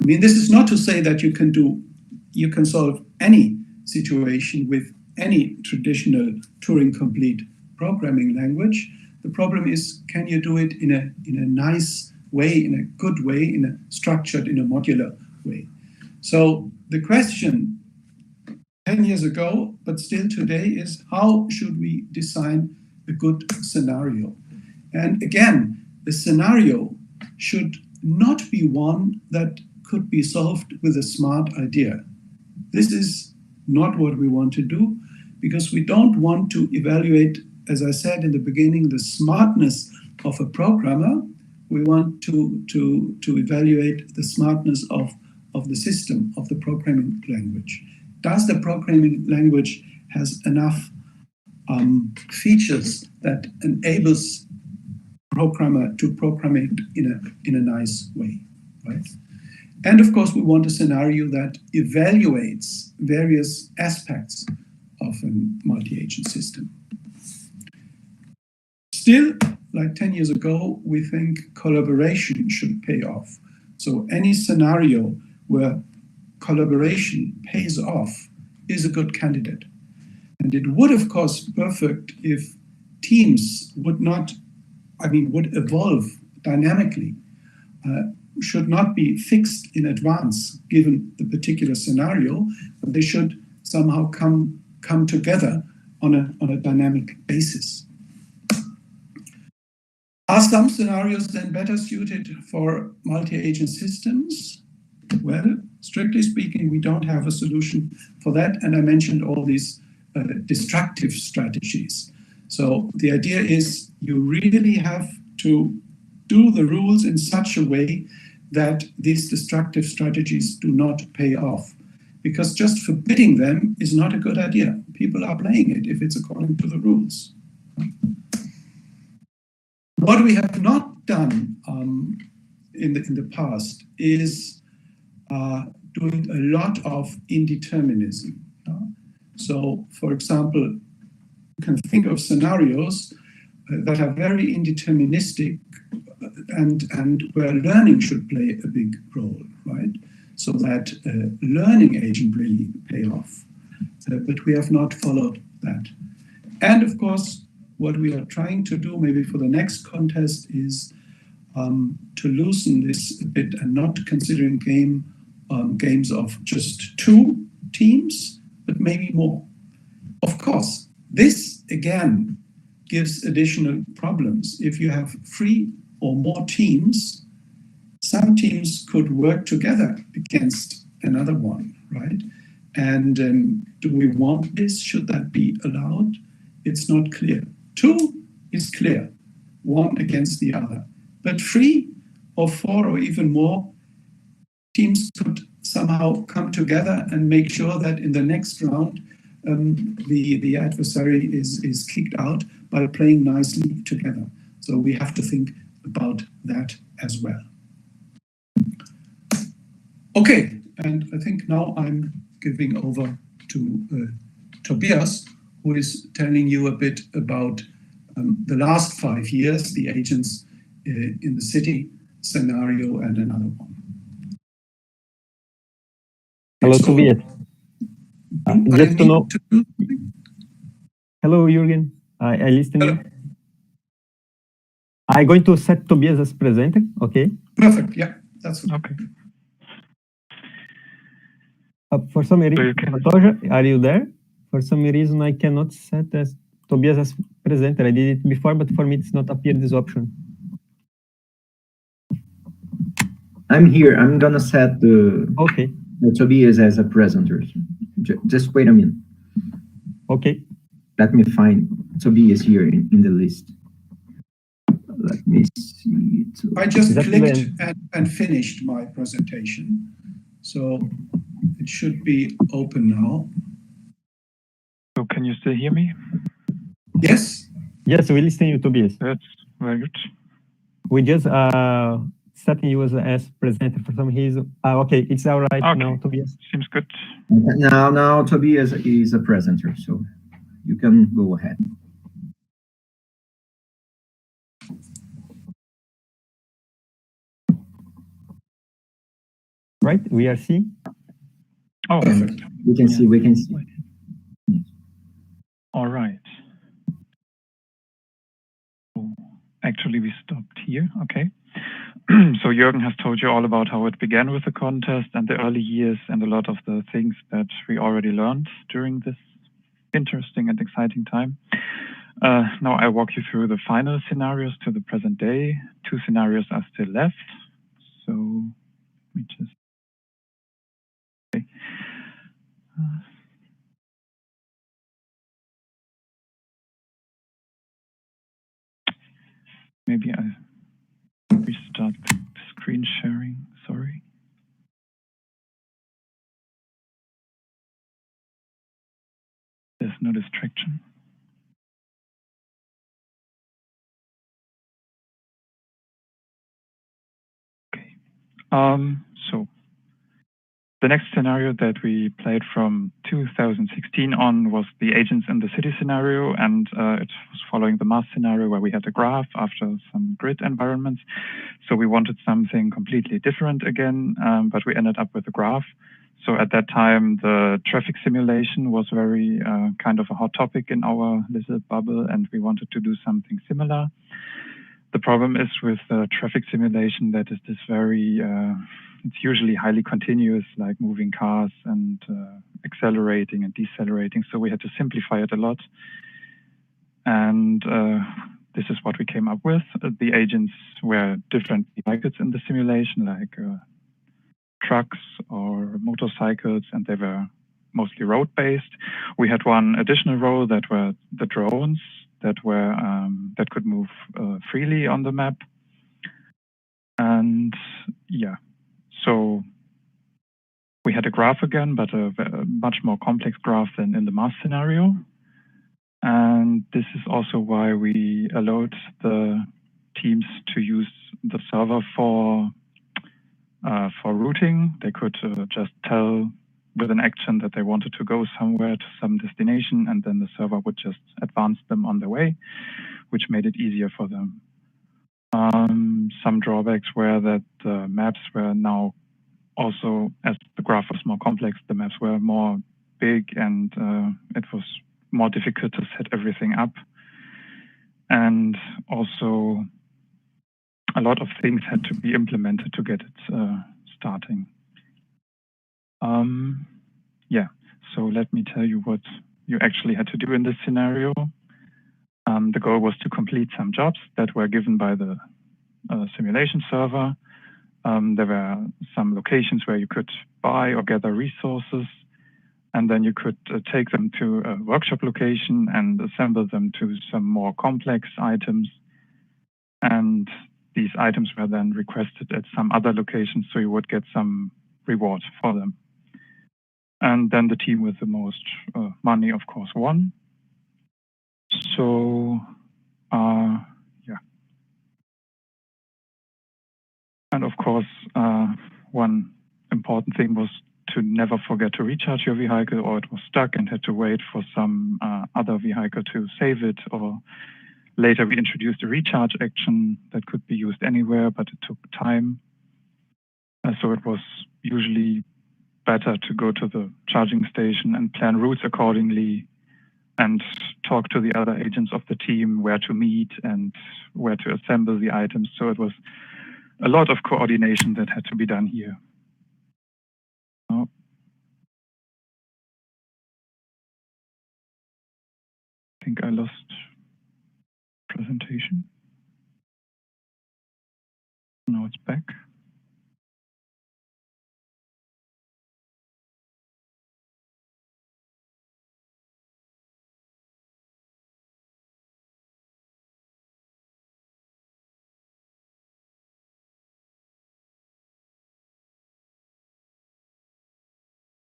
Speaker 4: I mean, this is not to say that you can solve any situation with any traditional Turing-complete programming language. The problem is, can you do it in a nice way, in a good way, in a structured, in a modular way? So the question 10 years ago, but still today, is how should we design a good scenario? And again, the scenario should not be one that could be solved with a smart idea. This is not what we want to do, because we don't want to evaluate, as I said in the beginning, the smartness of a programmer. We want to evaluate the smartness of the system, of the programming language. Does the programming language has enough features that enables programmer to program it in a nice way, right? And of course, we want a scenario that evaluates various aspects of a multi-agent system. Still, like 10 years ago, we think collaboration should pay off. So any scenario where collaboration pays off is a good candidate. And it would, of course, be perfect if teams would evolve dynamically, should not be fixed in advance, given the particular scenario, but they should somehow come together on a dynamic basis. Are some scenarios then better suited for multi-agent systems? Well, strictly speaking, we don't have a solution for that. And I mentioned all these destructive strategies. So the idea is you really have to do the rules in such a way that these destructive strategies do not pay off. Because just forbidding them is not a good idea. People are playing it if it's according to the rules. What we have not done in the past is doing a lot of indeterminism. So, for example, you can think of scenarios that are very indeterministic and where learning should play a big role, right? So that learning agent really pay off. But we have not followed that. And of course, what we are trying to do maybe for the next contest is to loosen this a bit and not considering games of just 2 teams, but maybe more. Of course, this again gives additional problems. If you have 3 or more teams, some teams could work together against another one, right? And do we want this? Should that be allowed? it's not clear. 2 is clear, 1 against the other. But 3 or 4 or even more, teams could somehow come together and make sure that in the next round, the adversary is kicked out by playing nicely together. So we have to think about that as well. Okay, and I think now I'm giving over to Tobias, who is telling you a bit about the last 5 years, the agents in the city scenario, and another one.
Speaker 2: Hello, Tobias. Just to know. Hello, Jürgen. I listen you. I'm going to set Tobias as presenter, okay?
Speaker 4: Perfect, yeah, that's
Speaker 1: okay.
Speaker 2: For some reason, are you there? For some reason, I cannot set as Tobias as presenter. I did it before, but for me, it's not appear this option.
Speaker 3: I'm here. I'm gonna set the Tobias as a presenter. Just wait a minute.
Speaker 2: Okay.
Speaker 3: Let me find Tobias here in the list. Let me see.
Speaker 4: I just clicked and finished my presentation. So it should be open now.
Speaker 1: So can you still hear me?
Speaker 4: Yes.
Speaker 2: Yes, we listen to you, Tobias.
Speaker 1: That's very good.
Speaker 2: We just setting you as presenter for some reason. Okay, it's all right now, Tobias.
Speaker 1: Seems good.
Speaker 3: Now Tobias is a presenter, so you can go ahead.
Speaker 2: Right, we are seeing.
Speaker 1: Oh,
Speaker 3: perfect. We can see. We can see.
Speaker 1: All right. Actually, we stopped here. Okay. So Jürgen has told you all about how it began with the contest and the early years and a lot of the things that we already learned during this interesting and exciting time. Now I walk you through the final scenarios to the present day. 2 scenarios are still left. So let me just... Okay. Maybe I restart the screen sharing, sorry. There's no distraction. Okay. So the next scenario that we played from 2016 on was the agents in the city scenario, and it was following the math scenario where we had a graph after some grid environments. So we wanted something completely different again, but we ended up with a graph. So at that time, the traffic simulation was very kind of a hot topic in our little bubble, and we wanted to do something similar. The problem is with traffic simulation that is this very, it's usually highly continuous, like moving cars and accelerating and decelerating. So we had to simplify it a lot. And this is what we came up with. The agents were different vehicles in the simulation, like trucks or motorcycles, and they were mostly road-based. We had one additional role that were the drones that were that could move freely on the map. And yeah, so we had a graph again, but a much more complex graph than in the math scenario. And this is also why we allowed the teams to use the server for routing. They could just tell with an action that they wanted to go somewhere to some destination, and then the server would just advance them on the way, which made it easier for them. Some drawbacks were that the maps were now also, as the graph was more complex, the maps were more big, and it was more difficult to set everything up. And also, a lot of things had to be implemented to get it starting. Yeah, so let me tell you what you actually had to do in this scenario. The goal was to complete some jobs that were given by the simulation server. There were some locations where you could buy or gather resources. And then you could take them to a workshop location and assemble them to some more complex items. And these items were then requested at some other locations, so you would get some reward for them. And then the team with the most money, of course, won. So, yeah. And of course, one important thing was to never forget to recharge your vehicle, or it was stuck and had to wait for some other vehicle to save it. Or later we introduced a recharge action that could be used anywhere, but it took time. So it was usually better to go to the charging station and plan routes accordingly and talk to the other agents of the team where to meet and where to assemble the items. So it was a lot of coordination that had to be done here. Oh. I think I lost presentation. Now it's back.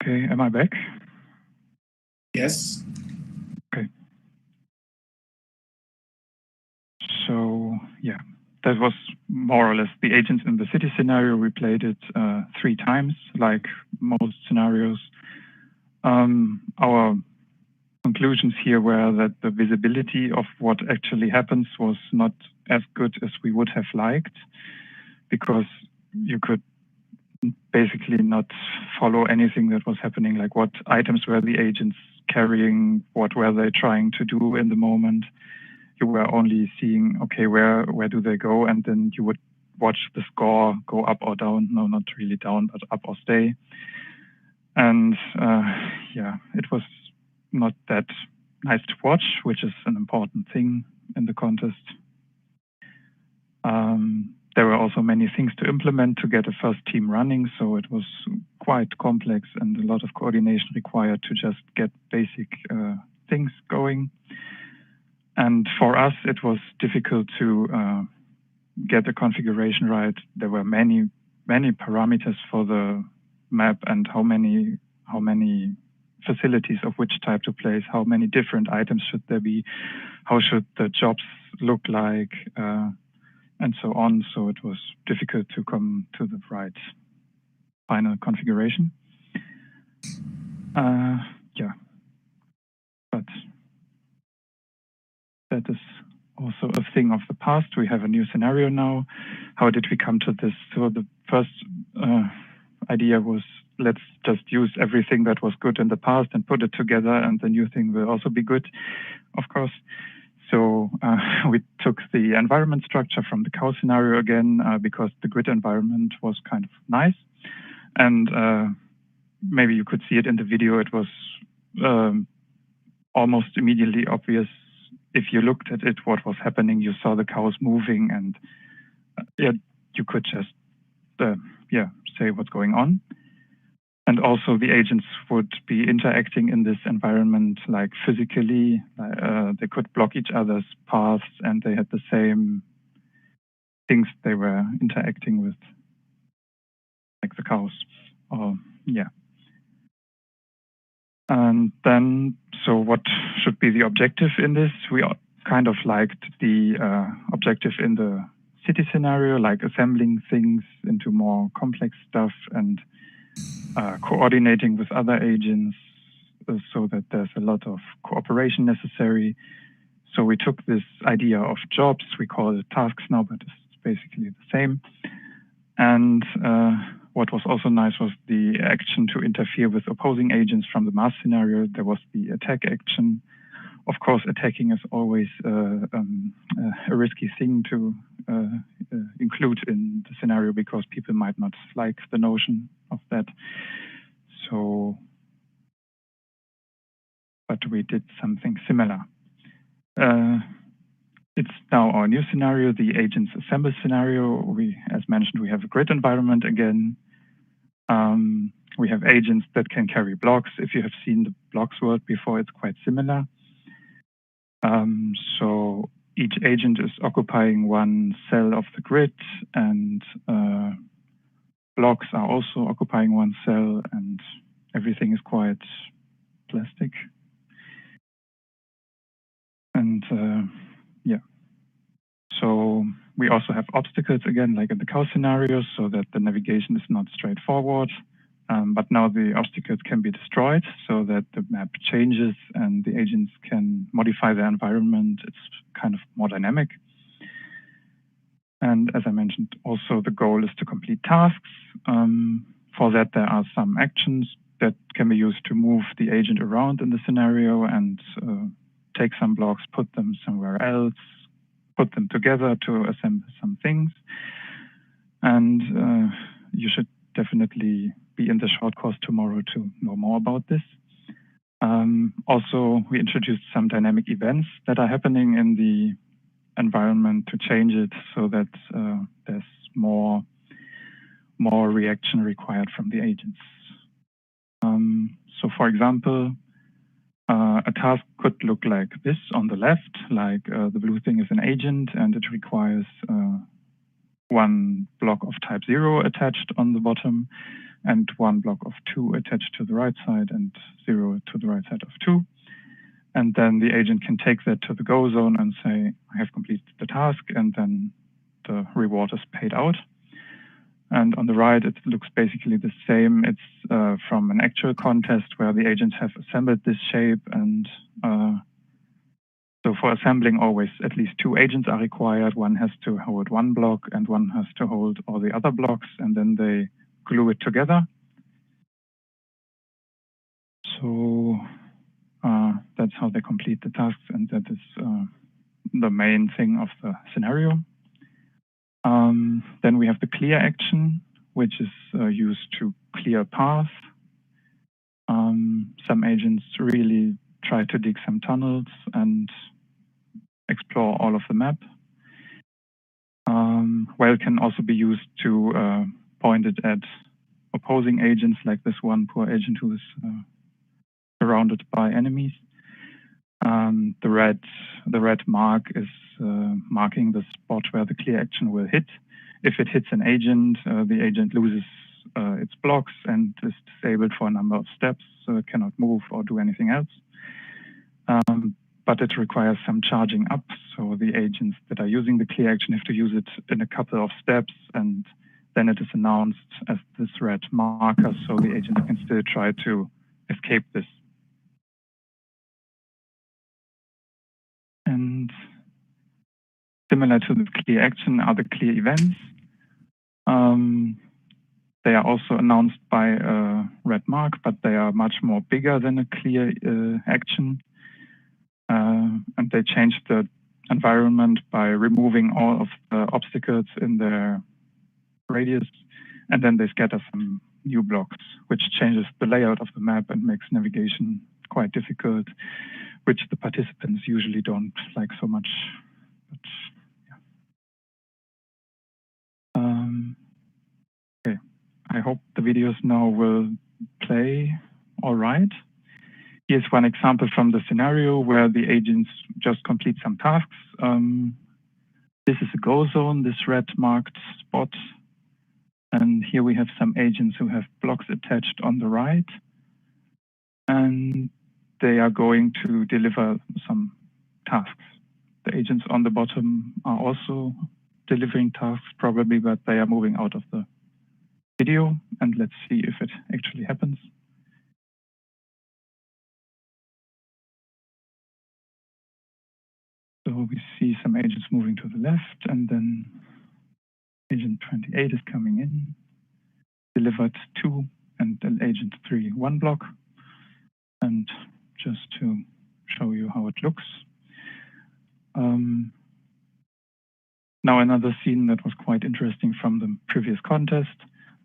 Speaker 1: Okay, am I back?
Speaker 4: Yes.
Speaker 1: Okay. So, yeah, that was more or less the agents in the city scenario. We played it 3 times, like most scenarios. Our conclusions here were that the visibility of what actually happens was not as good as we would have liked, because you could basically not follow anything that was happening, like what items were the agents carrying, what were they trying to do in the moment. You were only seeing, okay, where do they go? And then you would watch the score go up or down. No, not really down, but up or stay. And yeah, it was not that nice to watch, which is an important thing in the contest. There were also many things to implement to get a first team running, so it was quite complex and a lot of coordination required to just get basic things going. And for us, it was difficult to get the configuration right. There were many parameters for the map and how many facilities of which type to place, how many different items should there be, how should the jobs look like, and so on. So it was difficult to come to the right final configuration. Yeah, but that is also a thing of the past. We have a new scenario now. How did we come to this? So the first idea was, let's just use everything that was good in the past and put it together, and the new thing will also be good, of course. So we took the environment structure from the cow scenario again, because the grid environment was kind of nice. And maybe you could see it in the video. It was almost immediately obvious. If you looked at it, what was happening, you saw the cows moving, and yeah, you could just say what's going on. And also the agents would be interacting in this environment, like physically. They could block each other's paths, and they had the same things they were interacting with, like the cows. Yeah. And then, so what should be the objective in this? We kind of liked the objective in the city scenario, like assembling things into more complex stuff and coordinating with other agents so that there's a lot of cooperation necessary. So we took this idea of jobs, we call it tasks now, but it's basically the same. And what was also nice was the action to interfere with opposing agents from the mass scenario. There was the attack action. Of course, attacking is always a risky thing to include in the scenario, because people might not like the notion of that. So, but we did something similar. It's now our new scenario, the agents assemble scenario. As mentioned, we have a grid environment again. We have agents that can carry blocks. If you have seen the blocks world before, it's quite similar. So each agent is occupying one cell of the grid, and blocks are also occupying one cell, and everything is quite plastic. And yeah, so we also have obstacles again, like in the cow scenario, so that the navigation is not straightforward. But now the obstacles can be destroyed so that the map changes and the agents can modify their environment. It's kind of more dynamic. And as I mentioned, also the goal is to complete tasks. For that, there are some actions that can be used to move the agent around in the scenario and take some blocks, put them somewhere else, put them together to assemble some things. And you should definitely be in the short course tomorrow to know more about this. Also, we introduced some dynamic events that are happening in the environment to change it so that there's more reaction required from the agents. So for example, a task could look like this on the left, like the blue thing is an agent and it requires one block of type 0 attached on the bottom and one block of 2 attached to the right side and 0 to the right side of 2. And then the agent can take that to the go zone and say, I have completed the task, and then the reward is paid out. And on the right, it looks basically the same. It's from an actual contest where the agents have assembled this shape. And so for assembling, always at least 2 agents are required. One has to hold one block and one has to hold all the other blocks, and then they glue it together. So that's how they complete the tasks, and that is the main thing of the scenario. Then we have the clear action, which is used to clear a path. Some agents really try to dig some tunnels and explore all of the map. Well, it can also be used to point it at opposing agents, like this one poor agent who is surrounded by enemies. The red mark is marking the spot where the clear action will hit. If it hits an agent, the agent loses its blocks and is disabled for a number of steps, so it cannot move or do anything else. But it requires some charging up, so the agents that are using the clear action have to use it in a couple of steps, and then it is announced as this red marker, so the agent can still try to escape this. And similar to the clear action are the clear events. They are also announced by a red mark, but they are much more bigger than a clear action. And they change the environment by removing all of the obstacles in their radius, and then they scatter some new blocks, which changes the layout of the map and makes navigation quite difficult, which the participants usually don't like so much. But, yeah. Okay, I hope the videos now will play all right. Here's one example from the scenario where the agents just complete some tasks. This is a go zone, this red marked spot. And here we have some agents who have blocks attached on the right. And they are going to deliver some tasks. The agents on the bottom are also delivering tasks probably, but they are moving out of the video. And let's see if it actually happens. So we see some agents moving to the left, and then agent 28 is coming in, delivered 2, and then agent 3, 1 block. And just to show you how it looks. Now another scene that was quite interesting from the previous contest.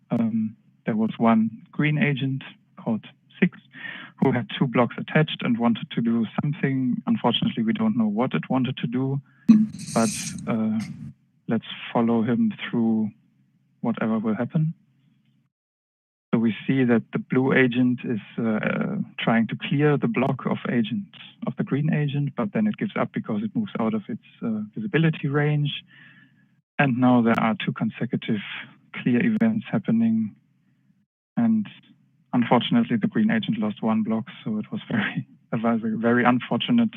Speaker 1: There was one green agent called 6 who had 2 blocks attached and wanted to do something. Unfortunately, we don't know what it wanted to do, but let's follow him through whatever will happen. So we see that the blue agent is trying to clear the block of the green agent, but then it gives up because it moves out of its visibility range. And now there are 2 consecutive clear events happening. And unfortunately, the green agent lost 1 block, so it was a very unfortunate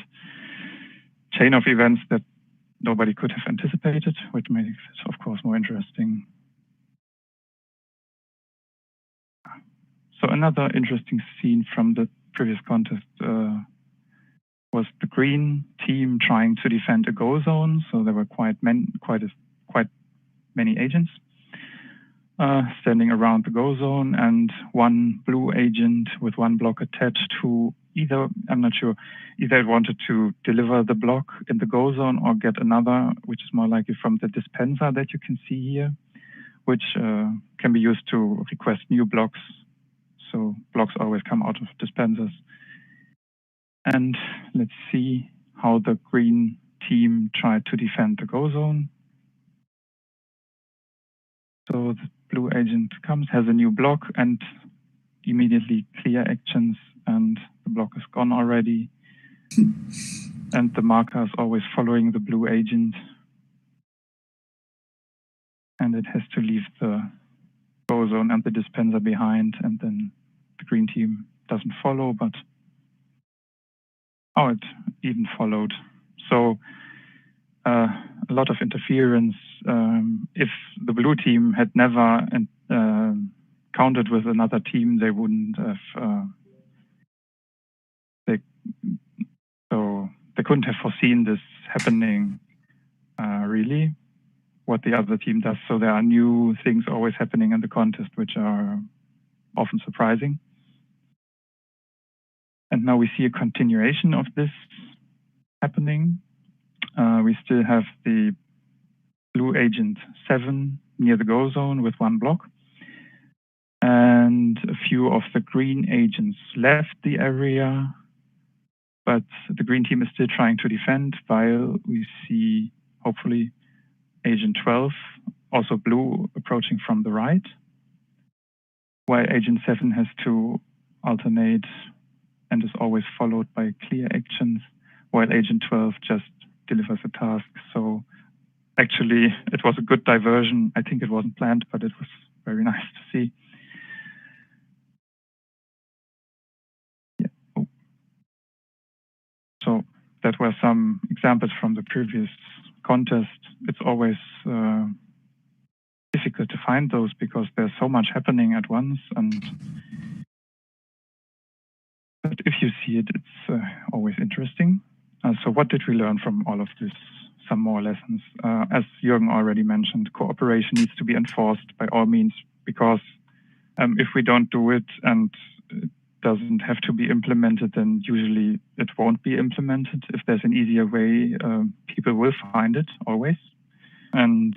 Speaker 1: chain of events that nobody could have anticipated, which makes it, of course, more interesting. So another interesting scene from the previous contest was the green team trying to defend a go zone. So there were quite many agents standing around the go zone, and 1 blue agent with 1 block attached to either, I'm not sure, either it wanted to deliver the block in the go zone or get another, which is more likely from the dispenser that you can see here, which can be used to request new blocks. So blocks always come out of dispensers. And let's see how the green team tried to defend the go zone. So the blue agent comes, has a new block, and immediately clear actions, and the block is gone already. And the marker is always following the blue agent. And it has to leave the go zone and the dispenser behind, and then the green team doesn't follow, but it even followed. So a lot of interference. If the blue team had never counted with another team, they wouldn't have. They couldn't have foreseen this happening. Really, what the other team does. So there are new things always happening in the contest, which are often surprising. And now we see a continuation of this happening. We still have the blue agent 7 near the go zone with 1 block. And a few of the green agents left the area, but the green team is still trying to defend, while we see, hopefully, agent 12, also blue, approaching from the right, while agent 7 has to alternate and is always followed by clear actions, while agent 12 just delivers a task. So actually, it was a good diversion. I think it wasn't planned, but it was very nice to see. Yeah. Oh. So that were some examples from the previous contest. It's always difficult to find those because there's so much happening at once. But if you see it, it's always interesting. So what did we learn from all of this? Some more lessons. As Jürgen already mentioned, cooperation needs to be enforced by all means, because if we don't do it and it doesn't have to be implemented, then usually it won't be implemented. If there's an easier way, people will find it always. And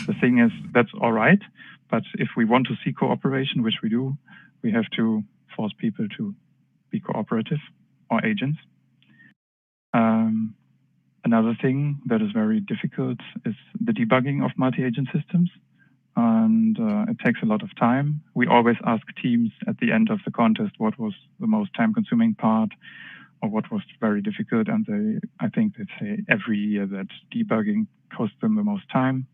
Speaker 1: the thing is, that's all right. But if we want to see cooperation, which we do, we have to force people to be cooperative, or agents. Another thing that is very difficult is the debugging of multi-agent systems. And it takes a lot of time. We always ask teams at the end of the contest what was the most time-consuming part or what was very difficult. And I think they say every year that debugging costs them the most time.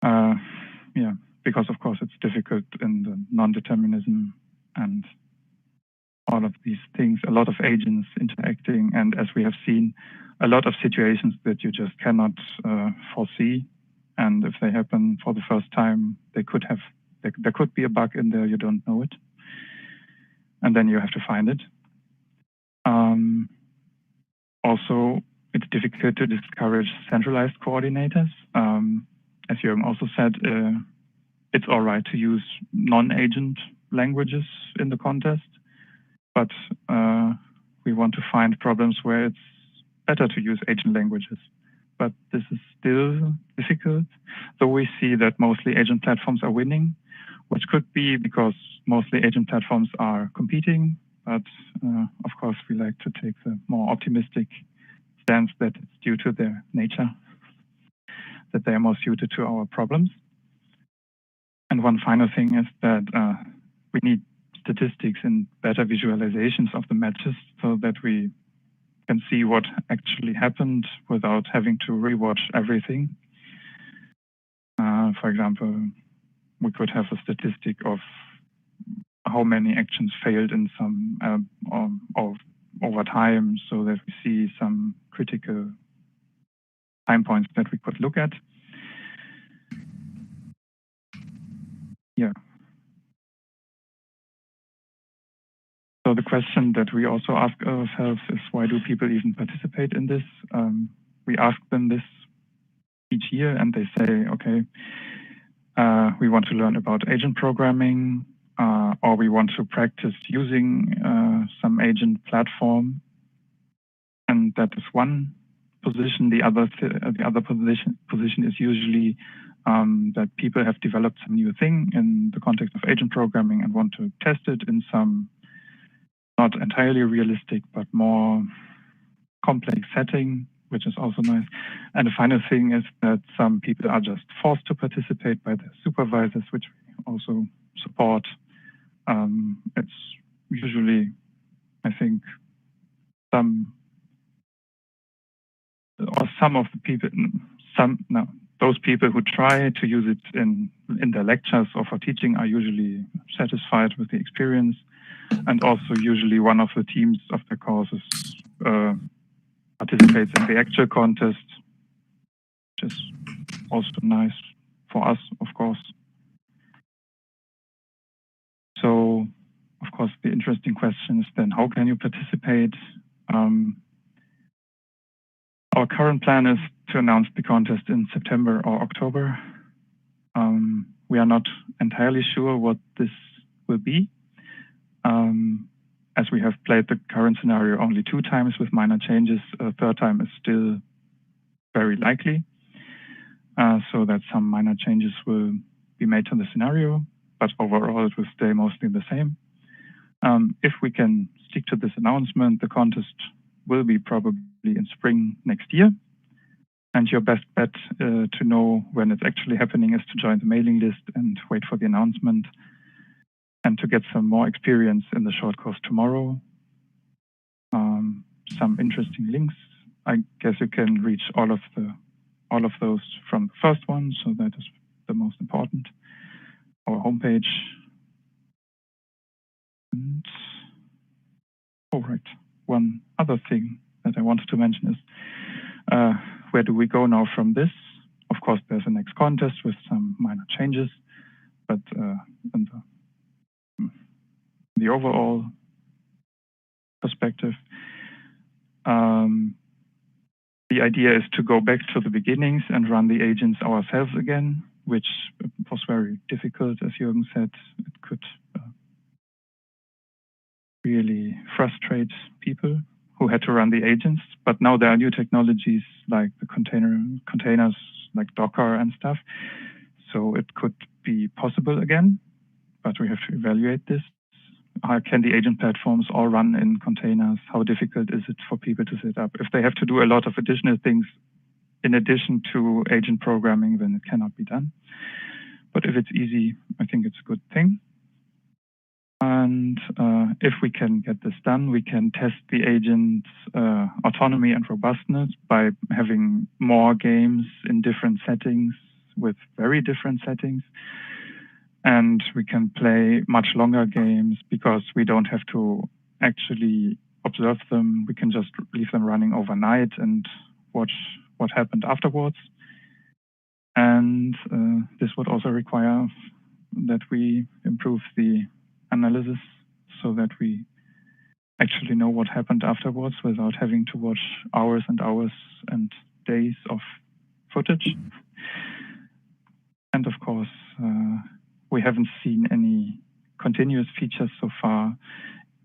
Speaker 1: Yeah, because of course it's difficult in the non-determinism and all of these things, a lot of agents interacting, and as we have seen, a lot of situations that you just cannot foresee. And if they happen for the first time, there could be a bug in there, you don't know it. And then you have to find it. Also, it's difficult to discourage centralized coordinators. As Jürgen also said, it's all right to use non-agent languages in the contest, but we want to find problems where it's better to use agent languages. But this is still difficult, though we see that mostly agent platforms are winning, which could be because mostly agent platforms are competing. But of course, we like to take the more optimistic stance that it's due to their nature, that they are more suited to our problems. And one final thing is that we need statistics and better visualizations of the matches so that we can see what actually happened without having to rewatch everything. For example, we could have a statistic of how many actions failed in some or over time, so that we see some critical time points that we could look at. Yeah. So the question that we also ask ourselves is, why do people even participate in this? We ask them this each year, and they say, okay, we want to learn about agent programming, or we want to practice using some agent platform. And that is one position. The other position is usually that people have developed some new thing in the context of agent programming and want to test it in some not entirely realistic, but more complex setting, which is also nice. And the final thing is that some people are just forced to participate by their supervisors, which we also support. It's usually, I think, some of the people, those people who try to use it in their lectures or for teaching are usually satisfied with the experience. And also usually one of the teams of the courses participates in the actual contest, which is also nice for us, of course. So, of course, the interesting question is then, how can you participate? Our current plan is to announce the contest in September or October. We are not entirely sure what this will be, as we have played the current scenario only 2 times with minor changes. A third time is still very likely, so that some minor changes will be made to the scenario, but overall it will stay mostly the same. If we can stick to this announcement, the contest will be probably in spring next year. And your best bet to know when it's actually happening is to join the mailing list and wait for the announcement, and to get some more experience in the short course tomorrow. Some interesting links. I guess you can reach all of those from the first one, so that is the most important. Our homepage. And all right, one other thing that I wanted to mention is, where do we go now from this? Of course, there's a next contest with some minor changes, but in the overall perspective, the idea is to go back to the beginnings and run the agents ourselves again, which was very difficult, as Jürgen said. It could really frustrate people who had to run the agents. But now there are new technologies like the containers like Docker and stuff. So it could be possible again, but we have to evaluate this. How can the agent platforms all run in containers? How difficult is it for people to set up? If they have to do a lot of additional things in addition to agent programming, then it cannot be done. But if it's easy, I think it's a good thing. And if we can get this done, we can test the agent's autonomy and robustness by having more games in different settings with very different settings. And we can play much longer games because we don't have to actually observe them. We can just leave them running overnight and watch what happened afterwards. And this would also require that we improve the analysis so that we actually know what happened afterwards without having to watch hours and hours and days of footage. And of course, we haven't seen any continuous features so far.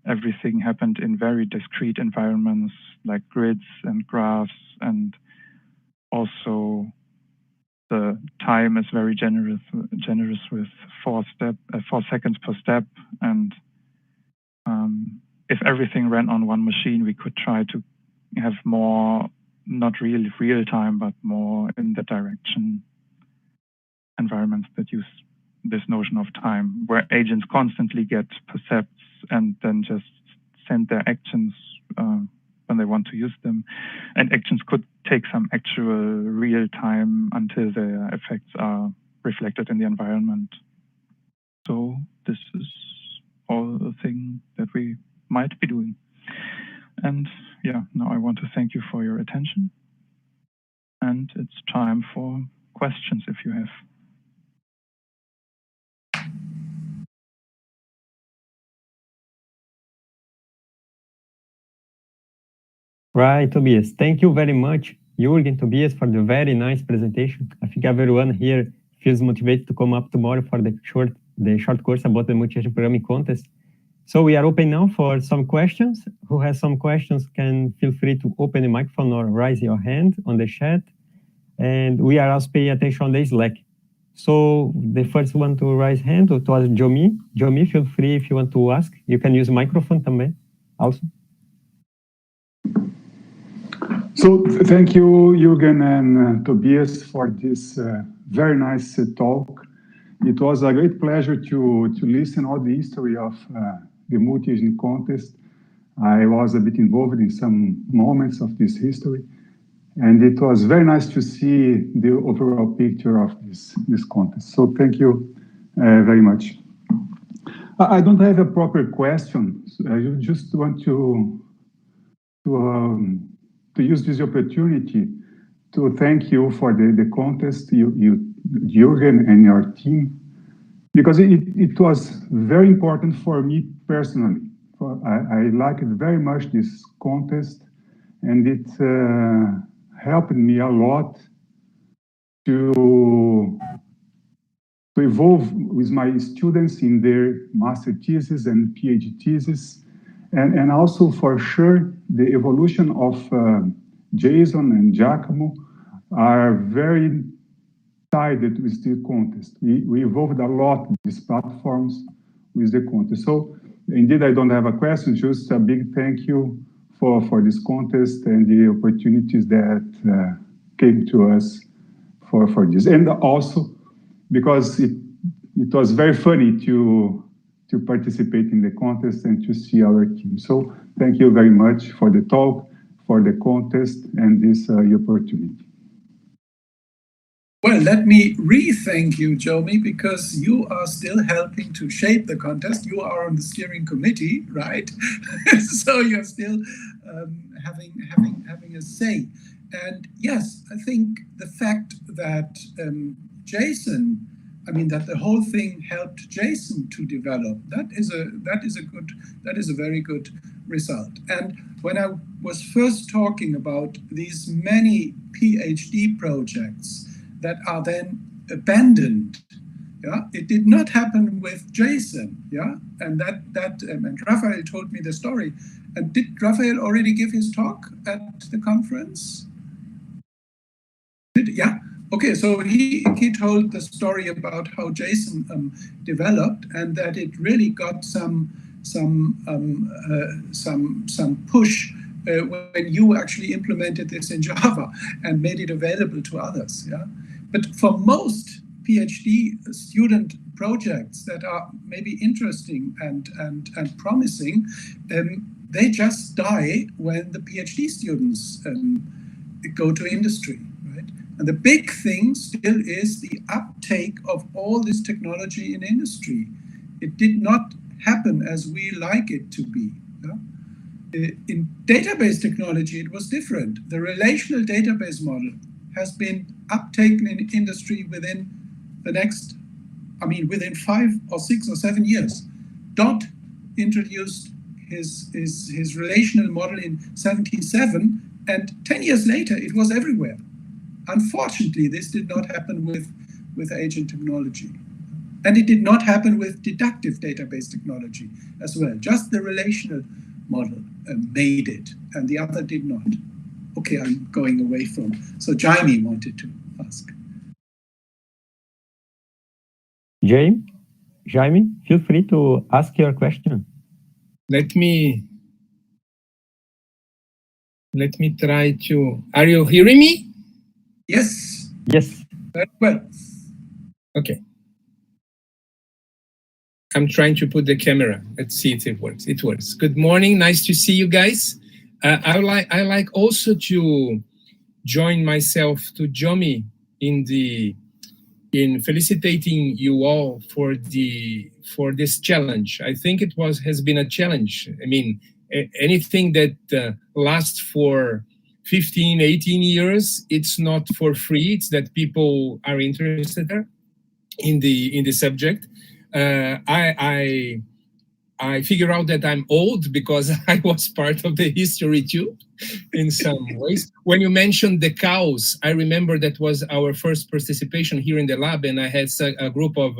Speaker 1: Everything happened in very discrete environments like grids and graphs, and also the time is very generous with 4 seconds per step. And if everything ran on one machine, we could try to have more, not really real time, but more in the direction environments that use this notion of time, where agents constantly get percepts and then just send their actions when they want to use them. And actions could take some actual real time until their effects are reflected in the environment. So this is all the thing that we might be doing. And yeah, now I want to thank you for your attention. And it's time for questions if you have.
Speaker 2: Right, Tobias. Thank you very much, Jürgen, Tobias, for the very nice presentation. I think everyone here feels motivated to come up tomorrow for the short course about the multi-agent programming contest. So we are open now for some questions. Who has some questions can feel free to open the microphone or raise your hand on the chat. And we are also paying attention on the Slack. So the first one to raise hand was Jomi. Jomi, feel free if you want to ask. You can use microphone também, also.
Speaker 5: So thank you, Jürgen and Tobias, for this very nice talk. It was a great pleasure to listen all the history of the multi-agent contest. I was a bit involved in some moments of this history, and it was very nice to see the overall picture of this contest. So thank you very much. I don't have a proper question. I just want to use this opportunity to thank you for the contest, Jürgen and your team, because it was very important for me personally. I liked very much this contest, and it helped me a lot to evolve with my students in their master thesis and PhD thesis. And also, for sure, the evolution of Jason and Giacomo are very tied with the contest. We evolved a lot these platforms with the contest. So, indeed, I don't have a question, just a big thank you for this contest and the opportunities that came to us for this. And also, because it was very funny to participate in the contest and to see our team. So thank you very much for the talk, for the contest, and this opportunity.
Speaker 4: Well, let me re-thank you, Jomi, because you are still helping to shape the contest. You are on the steering committee, right? So you're still having a say. And yes, I think the fact that that the whole thing helped Jason to develop, that is a very good result. And when I was first talking about these many PhD projects that are then abandoned, it did not happen with Jason, and and Raphael told me the story. And did Raphael already give his talk at the conference? Yeah. Okay, so he told the story about how Jason developed, and that it really got some push when you actually implemented this in Java and made it available to others. Yeah, but for most PhD student projects that are maybe interesting and promising, they just die when the PhD students go to industry. And the big thing still is the uptake of all this technology in industry. It did not happen as we like it to be. In database technology, it was different. The relational database model has been uptaken in industry within within 5 or 6 or 7 years. Dot introduced his relational model in 1977, and 10 years later, it was everywhere. Unfortunately, this did not happen with agent technology. And it did not happen with deductive database technology as well. Just the relational model made it, and the other did not. Okay, I'm going away from. So Jaime wanted to ask.
Speaker 2: Jaime, feel free to ask your question.
Speaker 6: Let me try to. Are you hearing me?
Speaker 4: Yes.
Speaker 2: Yes.
Speaker 4: Very well.
Speaker 6: Okay. I'm trying to put the camera. Let's see if it works. It works. Good morning. Nice to see you guys. I like also to join myself to Jomi in felicitating you all for this challenge. I think it has been a challenge. I mean, anything that lasts for 15, 18 years, it's not for free. It's that people are interested in the subject. I figure out that I'm old because I was part of the history too, in some ways. When you mentioned the cows, I remember that was our first participation here in the lab, and I had a group of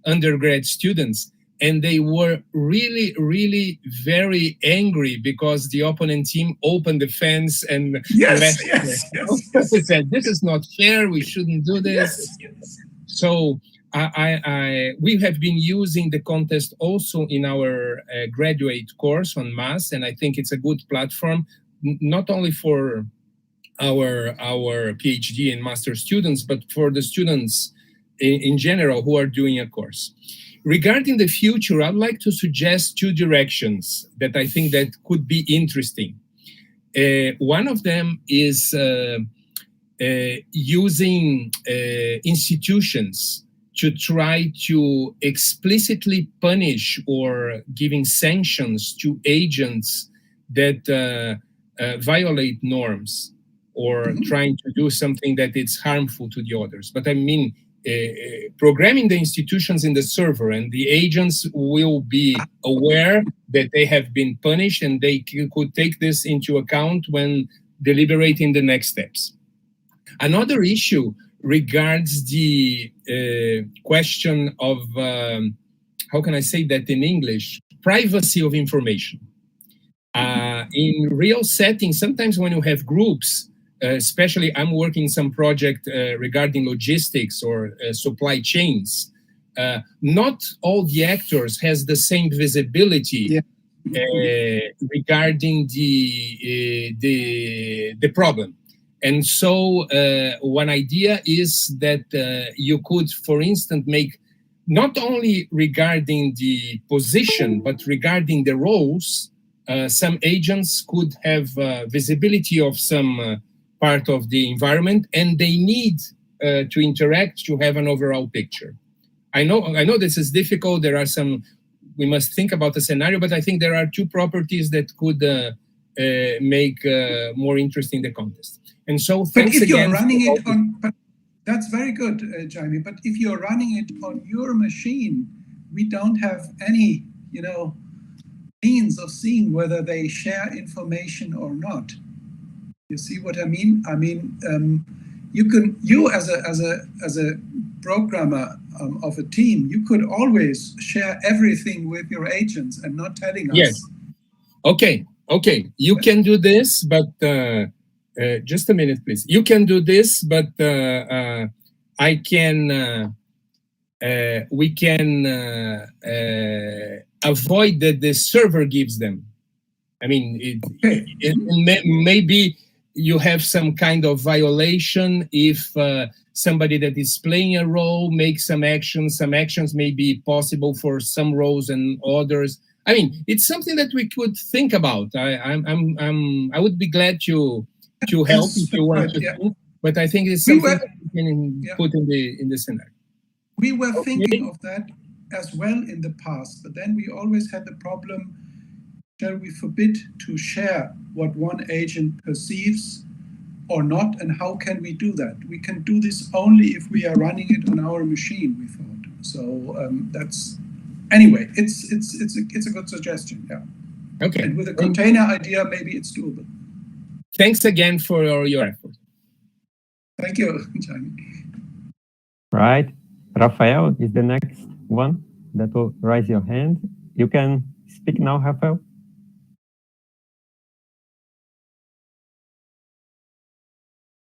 Speaker 6: undergrad students, and they were really, really very angry because the opponent team opened the fence and
Speaker 4: yes.
Speaker 6: They said, "This is not fair. We shouldn't do this."
Speaker 4: Yes.
Speaker 6: So we have been using the contest also in our graduate course on mass, and I think it's a good platform, not only for our PhD and master students, but for the students in general who are doing a course. Regarding the future, I'd like to suggest two directions that I think that could be interesting. One of them is using institutions to try to explicitly punish or giving sanctions to agents that violate norms or trying to do something that is harmful to the others. But I mean, programming the institutions in the server, and the agents will be aware that they have been punished, and they could take this into account when deliberating the next steps. Another issue regards the question of, how can I say that in English? Privacy of information. In real settings, sometimes when you have groups, especially I'm working some project regarding logistics or supply chains, not all the actors has the same visibility regarding the problem. And so one idea is that you could, for instance, make not only regarding the position, but regarding the roles, some agents could have visibility of some part of the environment, and they need to interact to have an overall picture. I know this is difficult. There are some, we must think about a scenario, but I think there are two properties that could make more interesting the contest. And so, thanks again.
Speaker 4: But if you're running it on, that's very good, Jaime. But if you're running it on your machine, we don't have any, means of seeing whether they share information or not. You see what I mean? I mean, you as a programmer of a team, you could always share everything with your agents and not telling us.
Speaker 6: Yes. Okay. You can do this, but. Just a minute, please. You can do this, but I can. We can avoid that the server gives them. I mean, maybe you have some kind of violation if somebody that is playing a role makes some actions. Some actions may be possible for some roles and others. I mean, it's something that we could think about. I would be glad to help if you want to think, but I think it's something that we can put in the scenario.
Speaker 4: We were thinking of that as well in the past, but then we always had the problem, shall we forbid to share what one agent perceives or not, and how can we do that? We can do this only if we are running it on our machine, we thought. So that's, anyway, it's a good suggestion, yeah.
Speaker 6: Okay.
Speaker 4: And with a container idea, maybe it's doable.
Speaker 6: Thanks again for your effort.
Speaker 4: Thank you, Jaime.
Speaker 2: Right. Rafael is the next one that will raise your hand. You can speak now, Rafael.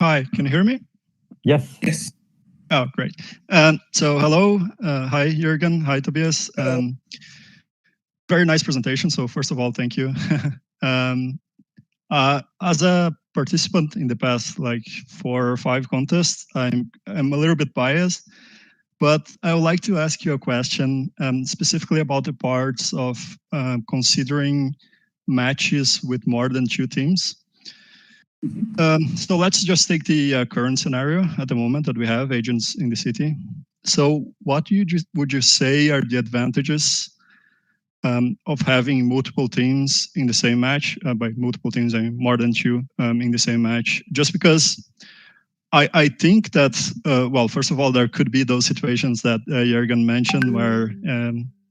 Speaker 7: Hi, can you hear me?
Speaker 2: Yes.
Speaker 4: Yes.
Speaker 7: Oh, great. So hello. Hi, Jürgen. Hi, Tobias. Very nice presentation. So first of all, thank you. As a participant in the past, like 4 or 5 contests, I'm a little bit biased, but I would like to ask you a question specifically about the parts of considering matches with more than 2 teams. So let's just take the current scenario at the moment that we have agents in the city. So what would you say are the advantages of having multiple teams in the same match? By multiple teams, I mean more than 2 in the same match. Just because I think that, well, first of all, there could be those situations that Jürgen mentioned where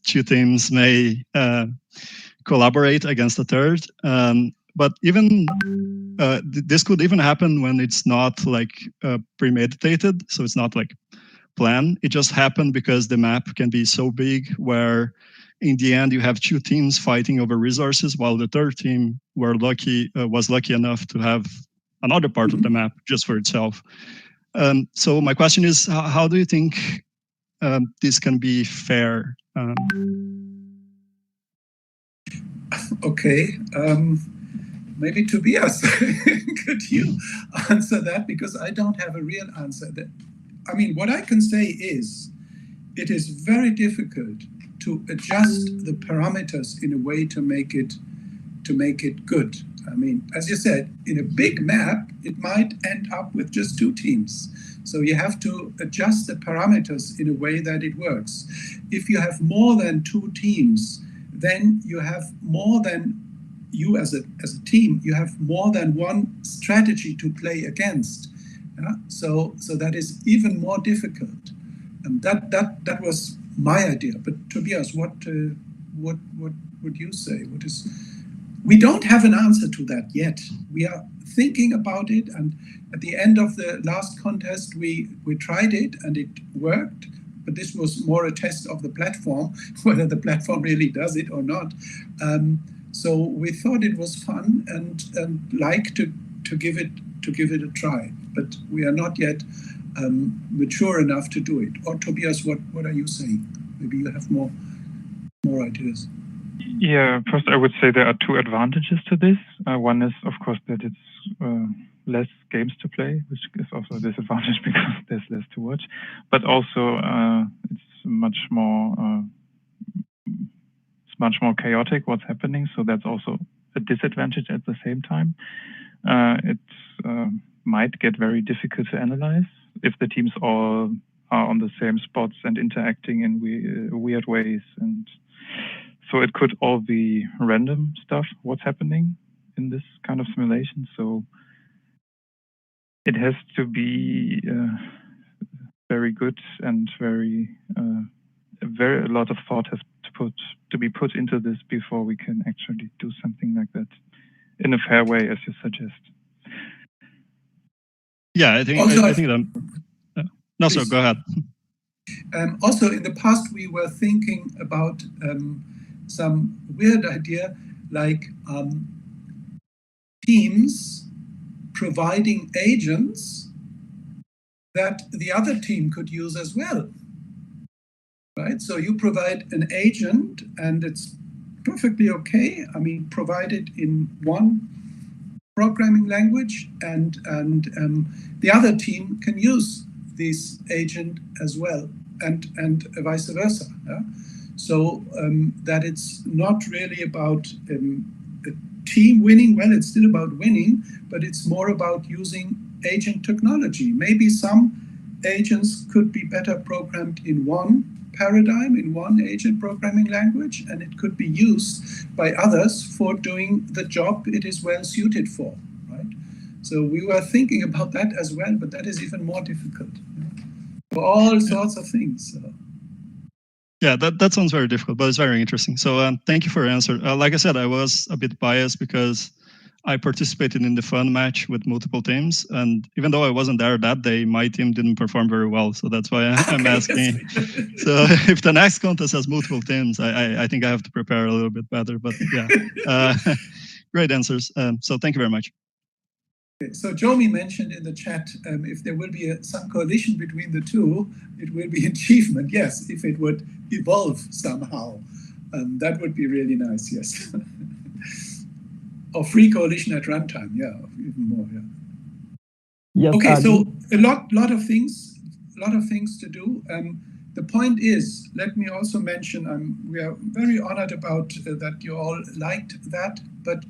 Speaker 7: 2 teams may collaborate against a third. But even this could even happen when it's not like premeditated, so it's not like planned. It just happened because the map can be so big where in the end you have 2 teams fighting over resources while the third team was lucky enough to have another part of the map just for itself. So my question is, how do you think this can be fair?
Speaker 4: Okay, maybe Tobias, could you answer that? Because I don't have a real answer. I mean, what I can say is, it is very difficult to adjust the parameters in a way to make it good. I mean, as you said, in a big map, it might end up with just 2 teams. So you have to adjust the parameters in a way that it works. If you have more than 2 teams, then you have more than, you as a team, you have more than one strategy to play against. So that is even more difficult. And that was my idea. But Tobias, what would you say? We don't have an answer to that yet. We are thinking about it, and at the end of the last contest, we tried it and it worked. But this was more a test of the platform, whether the platform really does it or not. So we thought it was fun and like to give it a try. But we are not yet mature enough to do it. Or Tobias, what are you saying? Maybe you have more ideas.
Speaker 1: Yeah, first I would say there are 2 advantages to this. One is, of course, that it's less games to play, which is also a disadvantage because there's less to watch. But also, it's much more chaotic what's happening. So that's also a disadvantage at the same time. It might get very difficult to analyze if the teams all are on the same spots and interacting in weird ways. And so it could all be random stuff, what's happening in this kind of simulation. So it has to be very good and a lot of thought has to be put into this before we can actually do something like that in a fair way, as you suggest.
Speaker 7: Yeah, I think that. No, sir, go ahead.
Speaker 4: Also, in the past, we were thinking about some weird idea like teams providing agents that the other team could use as well. Right? So you provide an agent and it's perfectly okay. I mean, provided in one programming language and the other team can use this agent as well and vice versa. Yeah? So that it's not really about a team winning. Well, it's still about winning, but it's more about using agent technology. Maybe some agents could be better programmed in one paradigm, in one agent programming language, and it could be used by others for doing the job it is well suited for, right? So we were thinking about that as well, but that is even more difficult, for all sorts of things.
Speaker 7: Yeah, that sounds very difficult, but it's very interesting. So thank you for your answer. Like I said, I was a bit biased because I participated in the fun match with multiple teams, and even though I wasn't there that day, my team didn't perform very well. So that's why I'm asking. So if the next contest has multiple teams, I think I have to prepare a little bit better. But yeah, great answers. So thank you very much.
Speaker 4: Okay, so Jomi mentioned in the chat, if there will be some coalition between the two, it will be achievement. Yes, if it would evolve somehow, that would be really nice. Yes. Or free coalition at runtime, yeah, even more, yeah.
Speaker 2: Yes,
Speaker 4: okay, so a lot of things to do. the point is, let me also mention, we are very honored about that you all liked that, but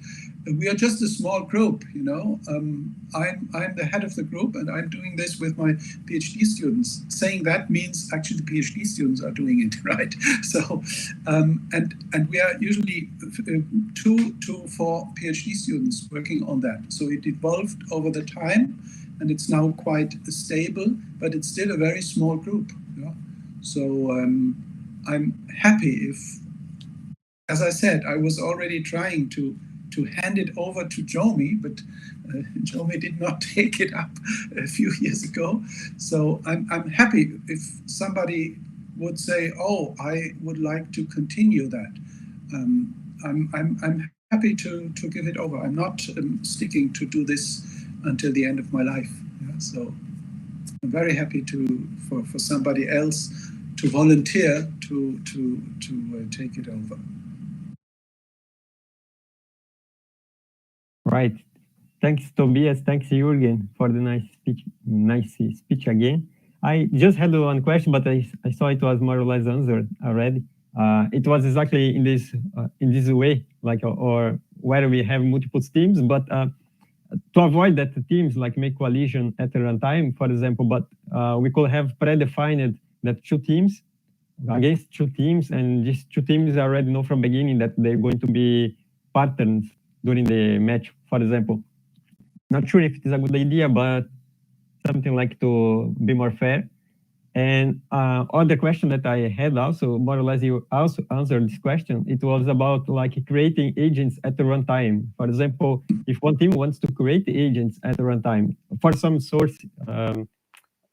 Speaker 4: we are just a small group, you know. I'm the head of the group, and I'm doing this with my PhD students. Saying that means actually the PhD students are doing it, right? So, and we are usually 2 to 4 PhD students working on that. So it evolved over the time, and it's now quite stable, but it's still a very small group. You know? So I'm happy if, as I said, I was already trying to hand it over to Jomi, but Jomi did not take it up a few years ago. So I'm happy if somebody would say, "Oh, I would like to continue that." I'm happy to give it over. I'm not sticking to do this until the end of my life. Yeah? So I'm very happy for somebody else to volunteer to take it over.
Speaker 2: Right. Thanks, Tobias. Thanks, Jürgen, for the nice speech again. I just had one question, but I saw it was more or less answered already. It was exactly in this way, like or where we have multiple teams, but to avoid that the teams like make coalition at the runtime, for example, but we could have predefined that 2 teams against 2 teams, and these 2 teams already know from beginning that they're going to be partners during the match, for example. Not sure if it is a good idea, but something like to be more fair. And other question that I had also, more or less you also answered this question. It was about like creating agents at the runtime. For example, if one team wants to create agents at the runtime for some source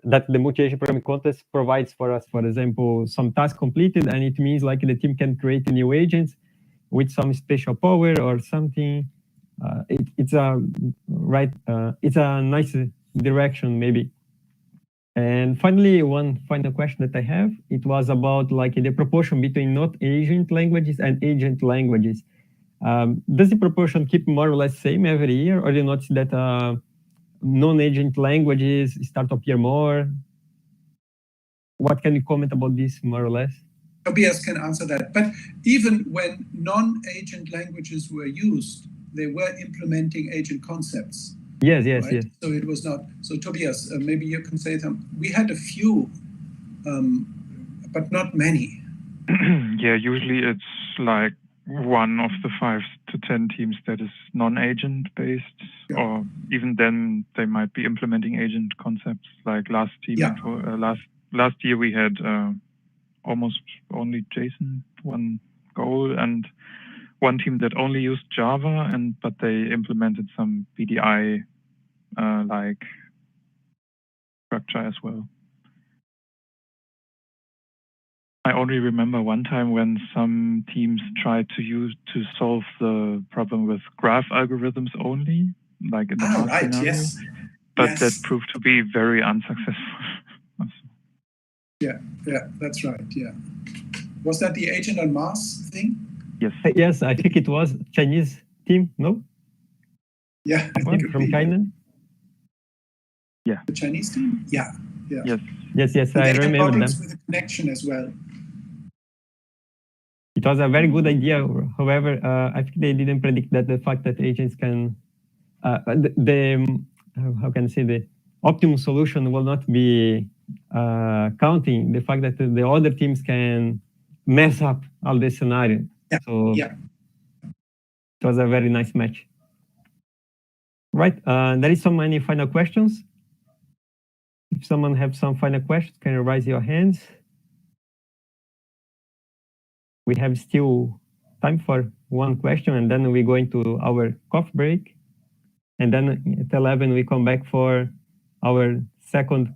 Speaker 2: that the multi-agent programming contest provides for us, for example, some task completed, and it means like the team can create new agents with some special power or something. It's a nice direction maybe. And finally, one final question that I have, it was about like the proportion between not agent languages and agent languages. Does the proportion keep more or less same every year, or do you notice that non-agent languages start to appear more? What can you comment about this more or less?
Speaker 4: Tobias can answer that. But even when non-agent languages were used, they were implementing agent concepts.
Speaker 2: Yes.
Speaker 4: So it was not. So Tobias, maybe you can say them. We had a few, but not many.
Speaker 1: Yeah, usually it's like 1 of the 5 to 10 teams that is non-agent based, or even then they might be implementing agent concepts. Like last team, last year we had almost only JSON, 1 goal, and 1 team that only used Java, but they implemented some BDI like structure as well. I only remember one time when some teams tried to solve the problem with graph algorithms only, like in the Mars scenario.
Speaker 4: Yes.
Speaker 1: But that proved to be very unsuccessful.
Speaker 4: Yeah, that's right. Yeah. Was that the agent on Mars thing?
Speaker 1: Yes.
Speaker 2: Yes, I think it was Chinese team, no?
Speaker 4: Yeah, I think
Speaker 2: from Kainan.
Speaker 1: Yeah.
Speaker 4: The Chinese team? Yeah.
Speaker 2: Yes, I remember them.
Speaker 4: With the connection as well.
Speaker 2: It was a very good idea. However, I think they didn't predict that the fact that agents can, how can I say, the optimum solution will not be counting the fact that the other teams can mess up all the scenario. So it was a very nice match. Right, there is so many final questions. If someone has some final questions, can you raise your hands? We have still time for 1 question, and then we go into our coffee break. And then at 11, we come back for our second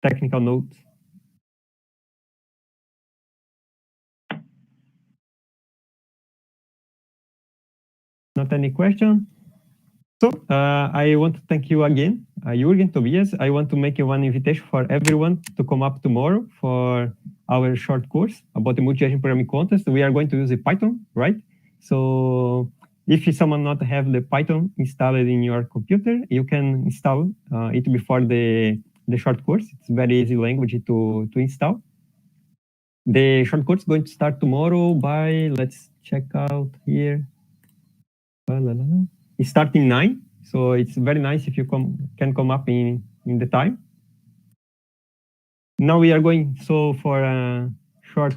Speaker 2: technical note. Not any question? So I want to thank you again, Jürgen, Tobias. I want to make you one invitation for everyone to come up tomorrow for our short course about the multi-agent programming contest. We are going to use the Python, right? So if someone not have the Python installed in your computer, you can install it before the short course. It's very easy language to install. The shortcut is going to start tomorrow by, let's check out here. It's starting 9, so it's very nice if you can come up in the time. Now we are going for a short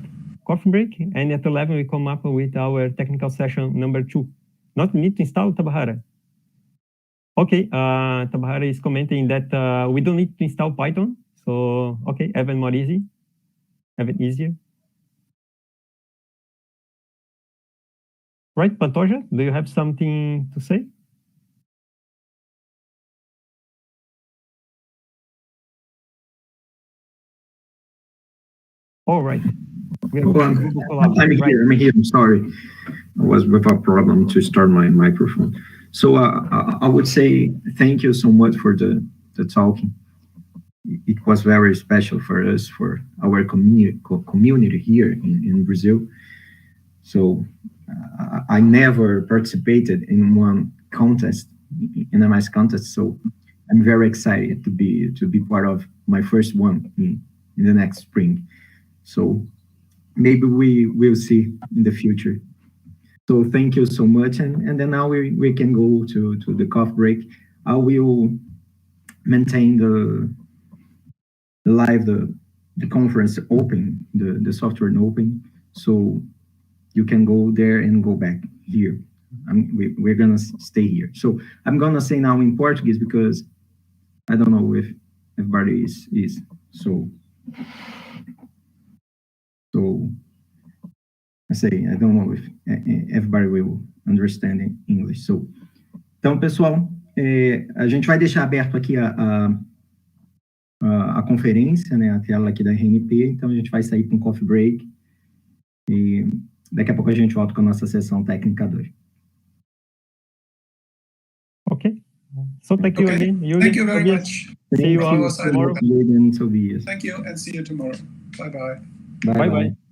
Speaker 2: coffee break, and at 11 we come up with our technical session number 2. Not need to install Tabahara. Okay, Tabahara is commenting that we don't need to install Python. So, okay, even more easy, even easier. Right, Pantoja, do you have something to say? All right.
Speaker 3: I'm here, I'm sorry. I was with a problem to start my microphone. So I would say thank you so much for the talking. It was very special for us, for our community here in Brazil. So I never participated in one contest, in a MS contest. So I'm very excited to be part of my first one in the next spring. So maybe we will see in the future. So thank you so much. And then now we can go to the coffee break. I will maintain the conference open, the software open. So you can go there and go back here. We're gonna stay here. So I'm gonna say now in Portuguese because I don't know if everybody is so. I say, I don't know if everybody will understand in English. So, então, pessoal, a gente vai deixar aberto aqui a conferência, né, a tela aqui da RNP, então a gente vai sair para um coffee break e daqui a pouco a gente volta com a nossa sessão técnica 2.
Speaker 2: Okay. So thank you again.
Speaker 4: Thank you very much.
Speaker 2: See you all tomorrow.
Speaker 3: Tobias.
Speaker 4: Thank you and see you tomorrow. Bye-bye.
Speaker 3: Bye-bye.